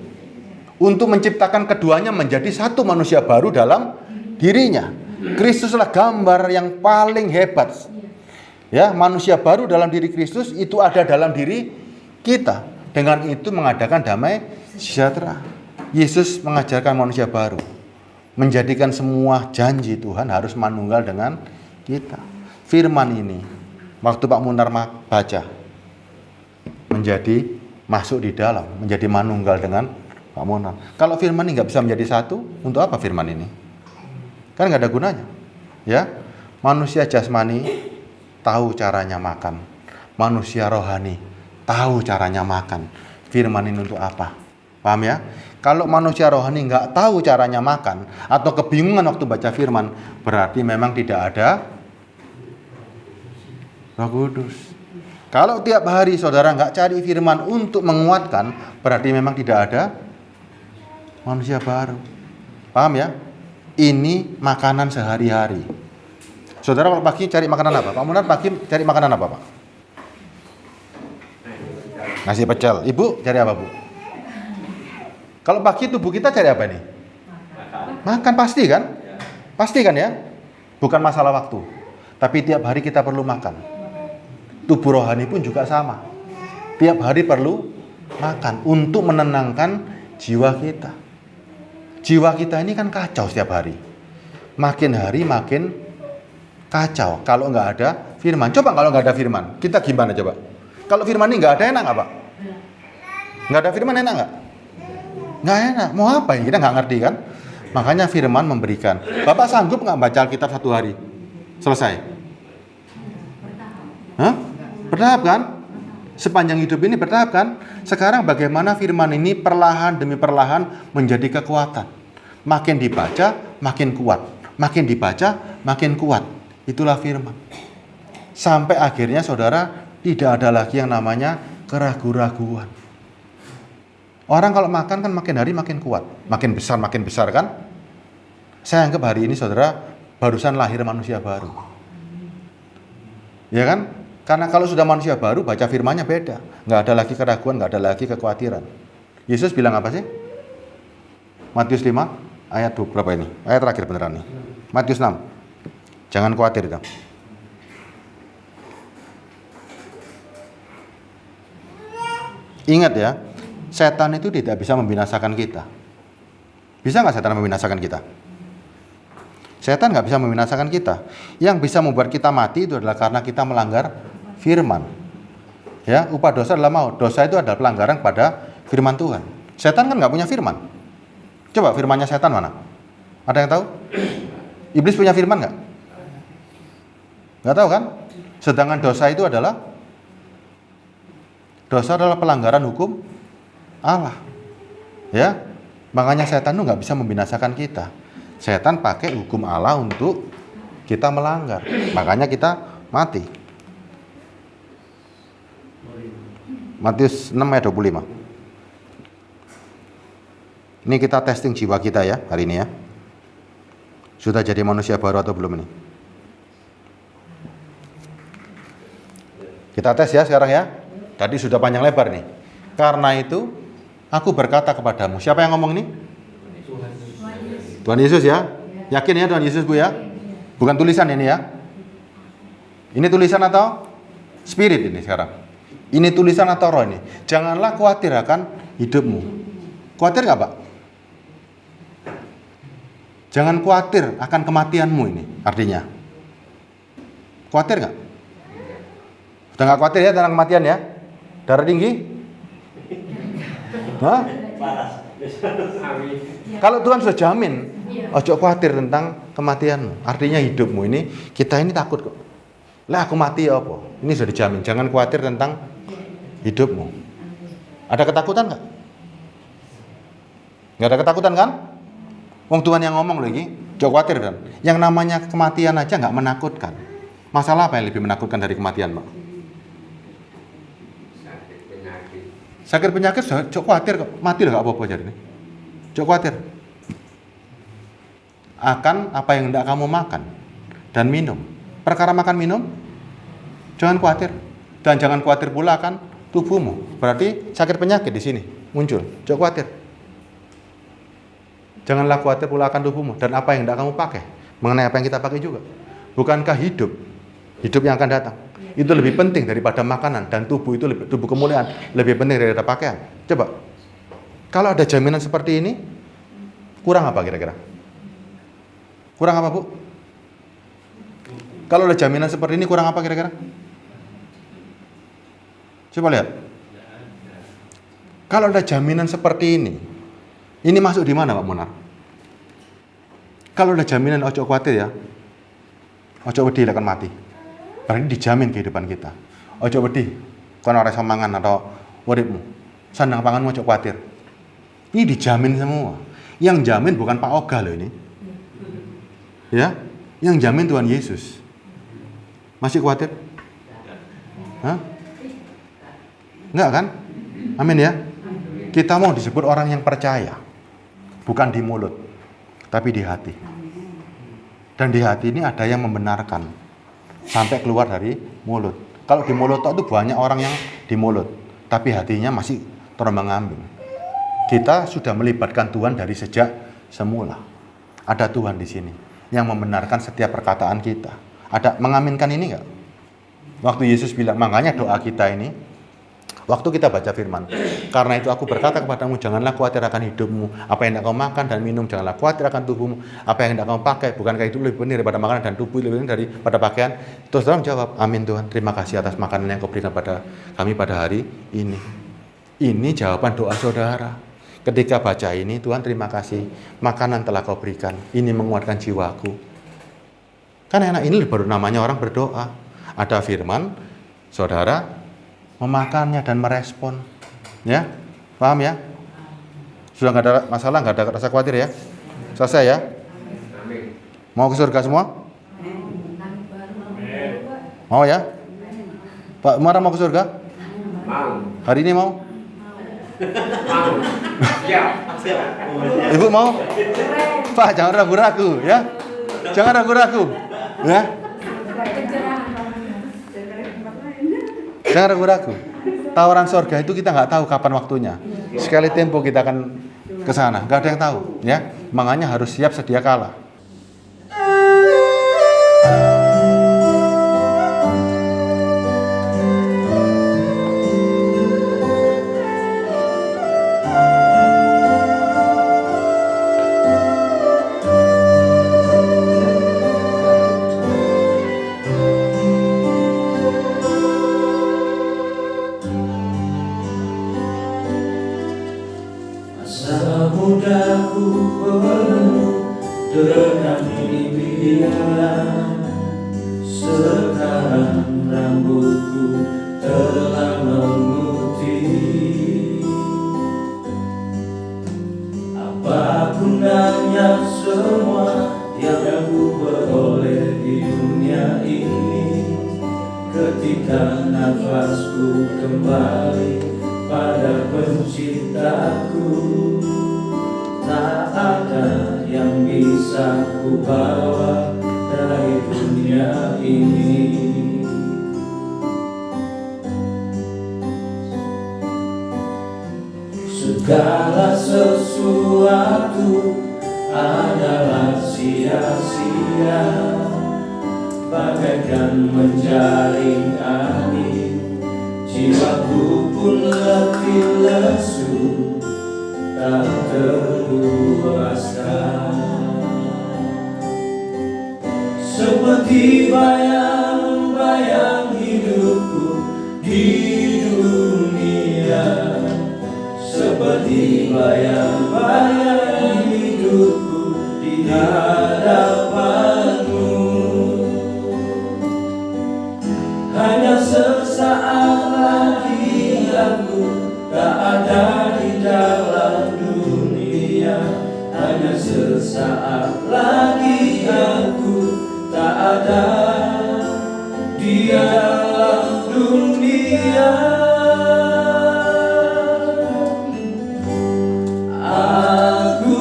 Untuk menciptakan keduanya menjadi satu manusia baru dalam dirinya. Kristuslah gambar yang paling hebat. Ya, manusia baru dalam diri Kristus itu ada dalam diri kita. Dengan itu mengadakan damai sejahtera. Yesus mengajarkan manusia baru. Menjadikan semua janji Tuhan harus manunggal dengan kita. firman ini waktu Pak Munar baca menjadi masuk di dalam, menjadi manunggal dengan Pak Munar. Kalau firman ini nggak bisa menjadi satu, untuk apa firman ini? Kan nggak ada gunanya. Ya, manusia jasmani tahu caranya makan, manusia rohani tahu caranya makan. Firman ini untuk apa? Paham ya? Kalau manusia rohani nggak tahu caranya makan atau kebingungan waktu baca firman, berarti memang tidak ada Roh Kudus. Kalau tiap hari saudara nggak cari firman untuk menguatkan, berarti memang tidak ada manusia baru. Paham ya? Ini makanan sehari-hari. Saudara kalau pagi cari makanan apa? Pak Munar pagi cari makanan apa, Pak? Nasi pecel. Ibu cari apa, Bu? Kalau pagi tubuh kita cari apa nih? Makan pasti kan? Pasti kan ya? Bukan masalah waktu. Tapi tiap hari kita perlu makan. Tubuh rohani pun juga sama. Tiap hari perlu makan untuk menenangkan jiwa kita. Jiwa kita ini kan kacau setiap hari. Makin hari makin kacau kalau nggak ada firman. Coba kalau nggak ada firman, kita gimana coba? Kalau firman ini nggak ada, enak nggak, Pak? Nggak ada firman enak nggak? Nggak enak. Mau apa ya? Kita nggak ngerti kan? Makanya firman memberikan. Bapak sanggup nggak baca Alkitab 1 hari? Selesai? Hah? Bertahap kan? Sepanjang hidup ini bertahap kan? Sekarang bagaimana firman ini perlahan demi perlahan menjadi kekuatan. Makin dibaca, makin kuat. Makin dibaca, makin kuat. Itulah firman. Sampai akhirnya saudara tidak ada lagi yang namanya keraguan-raguan. Orang kalau makan kan makin hari makin kuat. Makin besar kan? Saya anggap hari ini saudara barusan lahir manusia baru. Ya kan? Karena kalau sudah manusia baru, baca firmannya beda. Nggak ada lagi keraguan, nggak ada lagi kekhawatiran. Yesus bilang apa sih? Matius 5, ayat berapa ini? Ayat terakhir beneran nih. Matius 6. Jangan khawatir itu. Ingat ya, setan itu tidak bisa membinasakan kita. Bisa nggak setan membinasakan kita? Setan nggak bisa membinasakan kita. Yang bisa membuat kita mati itu adalah karena kita melanggar firman. Ya, upah dosa adalah maut. Dosa itu adalah pelanggaran pada firman Tuhan. Setan kan nggak punya firman. Coba firmannya setan mana? Ada yang tahu? Iblis punya firman nggak? Nggak tahu kan? Sedangkan dosa itu adalah pelanggaran hukum Allah. Ya, makanya setan itu nggak bisa membinasakan kita. Setan pakai hukum Allah untuk kita melanggar. Makanya kita mati. Matius 6 ayat 25. Ini kita testing jiwa kita ya hari ini ya. Sudah jadi manusia baru atau belum ini? Kita tes ya sekarang ya. Tadi sudah panjang lebar nih. Karena itu aku berkata kepadamu. Siapa yang ngomong ini? Tuhan Yesus ya. Yakin ya Tuhan Yesus Bu ya? Bukan tulisan ini ya. Ini tulisan atau spirit ini sekarang? Ini tulisan atau roh ini? Janganlah khawatir akan hidupmu. Khawatir nggak Pak? Jangan khawatir akan kematianmu ini artinya. Khawatir nggak? Udah nggak khawatir ya tentang kematian ya? Darah tinggi? Hah? Kalau Tuhan sudah jamin, ojo khawatir tentang kematianmu. Artinya hidupmu ini, kita ini takut kok. Lah aku mati ya apa? Ini sudah dijamin. Jangan khawatir tentang hidupmu. Ada ketakutan nggak? Nggak ada ketakutan kan? Wong Tuhan yang ngomong lagi, ojo khawatir kan? Yang namanya kematian aja nggak menakutkan. Masalah apa yang lebih menakutkan dari kematian, Pak? Sakit penyakit, cok khawatir kok. Mati lah gak apa-apa jadi nih. Cok khawatir. Akan apa yang hendak kamu makan dan minum. Perkara makan minum, jangan khawatir. Dan jangan khawatir pula akan tubuhmu. Berarti sakit penyakit di sini muncul. Cok khawatir. Janganlah khawatir pula akan tubuhmu dan apa yang hendak kamu pakai. Mengenai apa yang kita pakai juga. Bukankah hidup yang akan datang itu lebih penting daripada makanan, dan tubuh itu tubuh kemuliaan lebih penting daripada pakaian. Coba, kalau ada jaminan seperti ini, kurang apa kira-kira? Kurang apa Bu? Kalau ada jaminan seperti ini kurang apa kira-kira? Coba lihat. Kalau ada jaminan seperti ini masuk di mana Pak Munar? Kalau ada jaminan ojo khawatir ya. Ojo wedi akan mati. Berarti dijamin kehidupan kita. Ojo wedi kono ora iso mangan atau uripmu. Sandang panganmu ojo khawatir. Ini dijamin semua. Yang jamin bukan Pak Oga loh ini. Ya, yang jamin Tuhan Yesus. Masih khawatir? Hah? Enggak kan? Amin ya. Kita mau disebut orang yang percaya. Bukan di mulut, tapi di hati. Dan di hati ini ada yang membenarkan. Sampai keluar dari mulut. Kalau di mulut itu banyak orang yang di mulut. Tapi hatinya masih terombang-ambing. Kita sudah melibatkan Tuhan dari sejak semula. Ada Tuhan di sini yang membenarkan setiap perkataan kita. Ada mengaminkan ini enggak? Waktu Yesus bilang, makanya doa kita ini, waktu kita baca firman, karena itu aku berkata kepadamu, janganlah khawatir akan hidupmu, apa yang hendak kau makan dan minum, janganlah khawatir akan tubuhmu, apa yang hendak kau pakai, bukankah itu lebih penting daripada makanan dan tubuh lebih penting daripada pakaian? Terus saudara menjawab, amin Tuhan, terima kasih atas makanan yang kau berikan pada kami pada hari ini. Ini jawaban doa saudara. Ketika baca ini, Tuhan terima kasih, makanan telah kau berikan, ini menguatkan jiwaku. Kan enak, ini baru namanya orang berdoa. Ada firman, saudara memakannya dan merespon. Ya, paham ya? Sudah nggak ada masalah, nggak ada rasa khawatir ya? Selesai ya? Amin. Mau ke surga semua? Mau ya? Pak Umar mau ke surga? Mau. Hari ini mau? Mau. Siap. Ibu mau? Pak, jangan ragu-ragu ya. Jangan ragu-ragu. Ya. Jangan ragu-ragu. Tawaran surga itu kita nggak tahu kapan waktunya. Sekali tempo kita akan ke sana. Nggak ada yang tahu ya. Makanya harus siap sedia kala. Masa mudaku penuh dengan impian, sekarang rambutku telah memutih. Apa gunanya semua yang ku peroleh di dunia ini, ketika nafasku kembali pada penciptaku? Tak ada yang bisa ku bawa dari dunia ini. Segala sesuatu adalah sia-sia, bagaikan menjaring angin. Jiwaku pun letih lesu, tak terpuaskan. Seperti bayang-bayang hidupku di dunia, seperti bayang-bayang hidupku di hadapanmu. Hanya sesaat lagi aku tak ada di dalam dunia. Hanya sesaat lagi aku tak ada di dalam dunia. Aku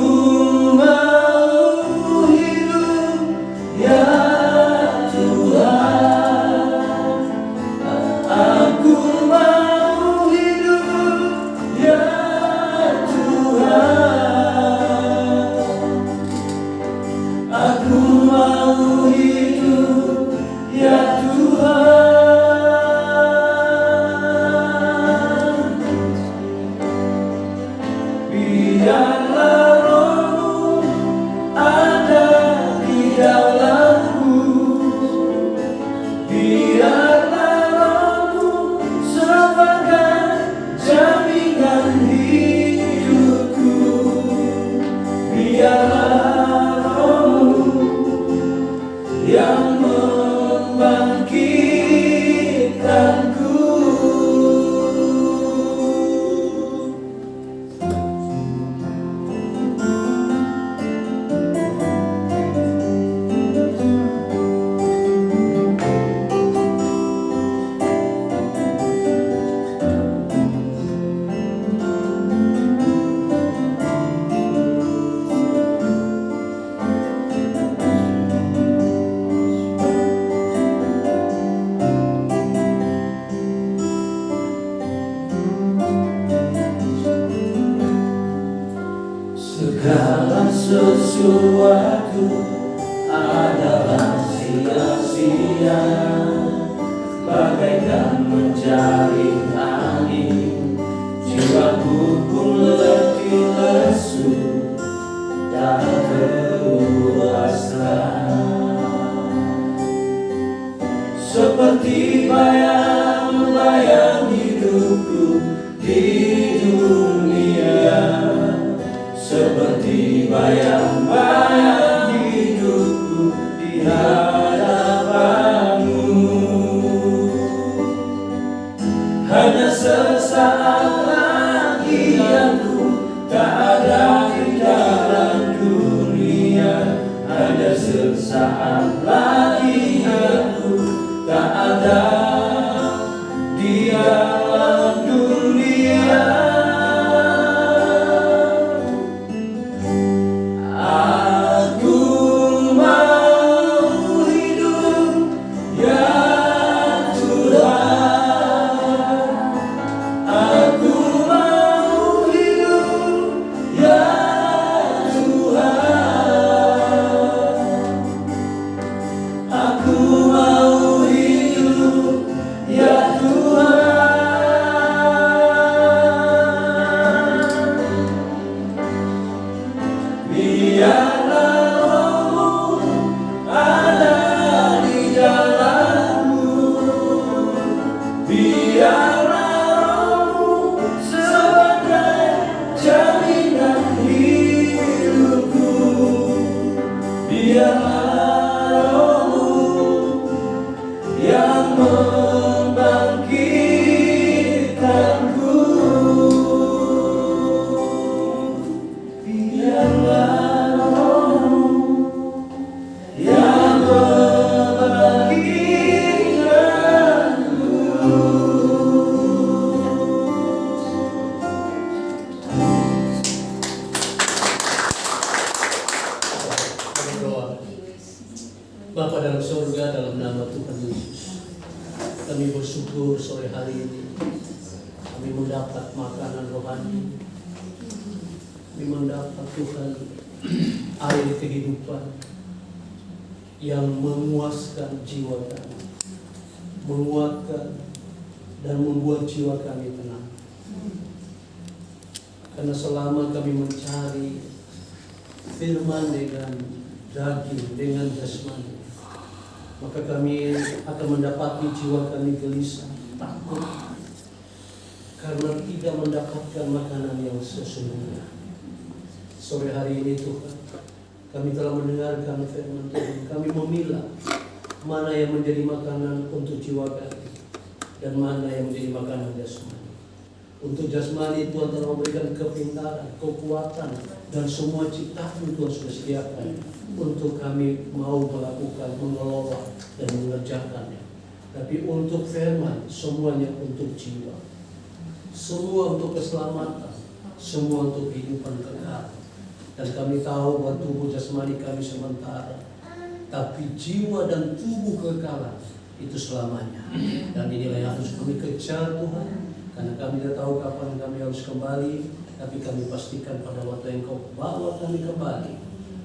mau hidup ya Tuhan. Aku mau hidup ya Tuhan. Aku mau hidup ya Tuhan. segala sesuatu adalah sia-sia, bagaikan mencari angin. Jiwaku pun letih lesu, tak terpuaskan. Seperti bayang-bayang hidupku di dunia, seperti bayang-bayang hidupku di hadapanmu. Hanya sesaat lagi aku tak ada di dalam dunia. Hanya sesaat lagi aku tak ada di dalam dunia. Aku mau hidup, ya Tuhan. Aku mau hidup, ya Tuhan. Aku mau hidup, ya Tuhan. Biarlah Roh-Mu ada di dalammu. Biarlah Roh-Mu sebagai jaminan hidupku. Biarlah Roh-Mu yang membangkitkanku. Biarlah Roh-Mu yang Berdoa. Bapa dalam surga, dalam nama Tuhan Yesus, kami bersyukur sore hari ini kami mendapat makanan rohani. Kami mendapat Tuhan air kehidupan yang memuaskan jiwa kami, menguatkan dan membuat jiwa kami tenang. Karena selama kami mencari firman dengan daging, dengan jasmani, maka kami akan mendapati jiwa kami gelisah, takut, karena tidak mendapatkan makanan yang sesungguhnya. Sore hari ini Tuhan, kami telah mendengarkan firman Tuhan. Kami memilah mana yang menjadi makanan untuk jiwa kami dan mana yang menjadi makanan jasmani. Untuk jasmani Tuhan telah memberikan kepintaran, kekuatan, dan semua ciptaan Tuhan sudah sediakan untuk kami mau melakukan, mengelola, dan mengerjakannya. Tapi untuk firman, semuanya untuk jiwa, semua untuk keselamatan, semua untuk kehidupan kekal. Dan kami tahu bahwa tubuh jasmani kami sementara, tapi jiwa dan tubuh kekekalan itu selamanya. Dan inilah yang harus kami kejar Tuhan, karena kami tidak tahu kapan kami harus kembali. Tapi kami pastikan pada waktu yang Kau bawa kami kembali,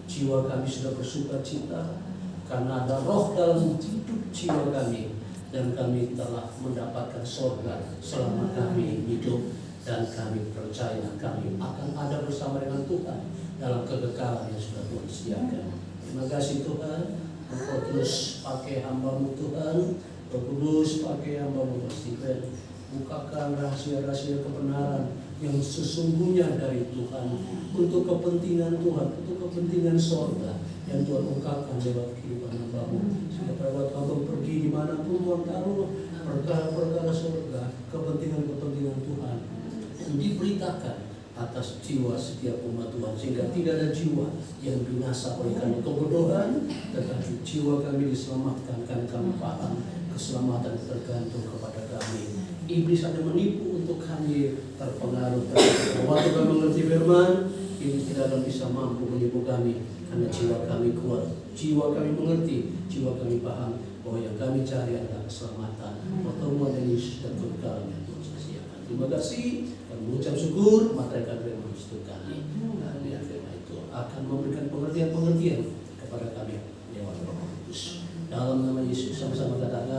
jiwa kami sudah bersuka cita, karena ada roh dalam hidup jiwa kami, dan kami telah mendapatkan surga selama kami hidup. Dan kami percaya kami akan ada bersama dengan Tuhan dalam kekekalan yang sudah Tuhan sediakan. Terima kasih Tuhan. Engkau terus pakai hamba-Mu Tuhan, Engkau terus pakai hamba-Mu Stephen. Bukakan rahasia-rahasia kebenaran yang sesungguhnya dari Tuhan, untuk kepentingan Tuhan, untuk kepentingan sorga yang Tuhan ungkapkan lewat kehidupan hamba-Mu. Sehingga pada waktu Engkau pergi dimanapun Tuhan taruh perkara-perkara sorga, kepentingan-kepentingan Tuhan yang diberitakan atas jiwa setiap umat Tuhan, sehingga tidak ada jiwa yang binasa oleh karena kebodohan, tetapi jiwa kami diselamatkan karena kami paham keselamatan tergantung kepada kami. Iblis ada menipu untuk kami terpengaruh. Waktu kami mengerti firman, iblis tidak akan bisa mampu menipu kami, karena jiwa kami kuat, jiwa kami mengerti, jiwa kami paham bahwa yang kami cari adalah keselamatan, pertemuan dengan Yesus dan kekekalan yang Tuhan sediakan. Terima kasih, kami mengucap syukur, materi firman untuk kami. Biar firman itu itu akan memberikan pengertian-pengertian kepada kami lewat Roh Kudus. Dalam nama Yesus sama-sama katakan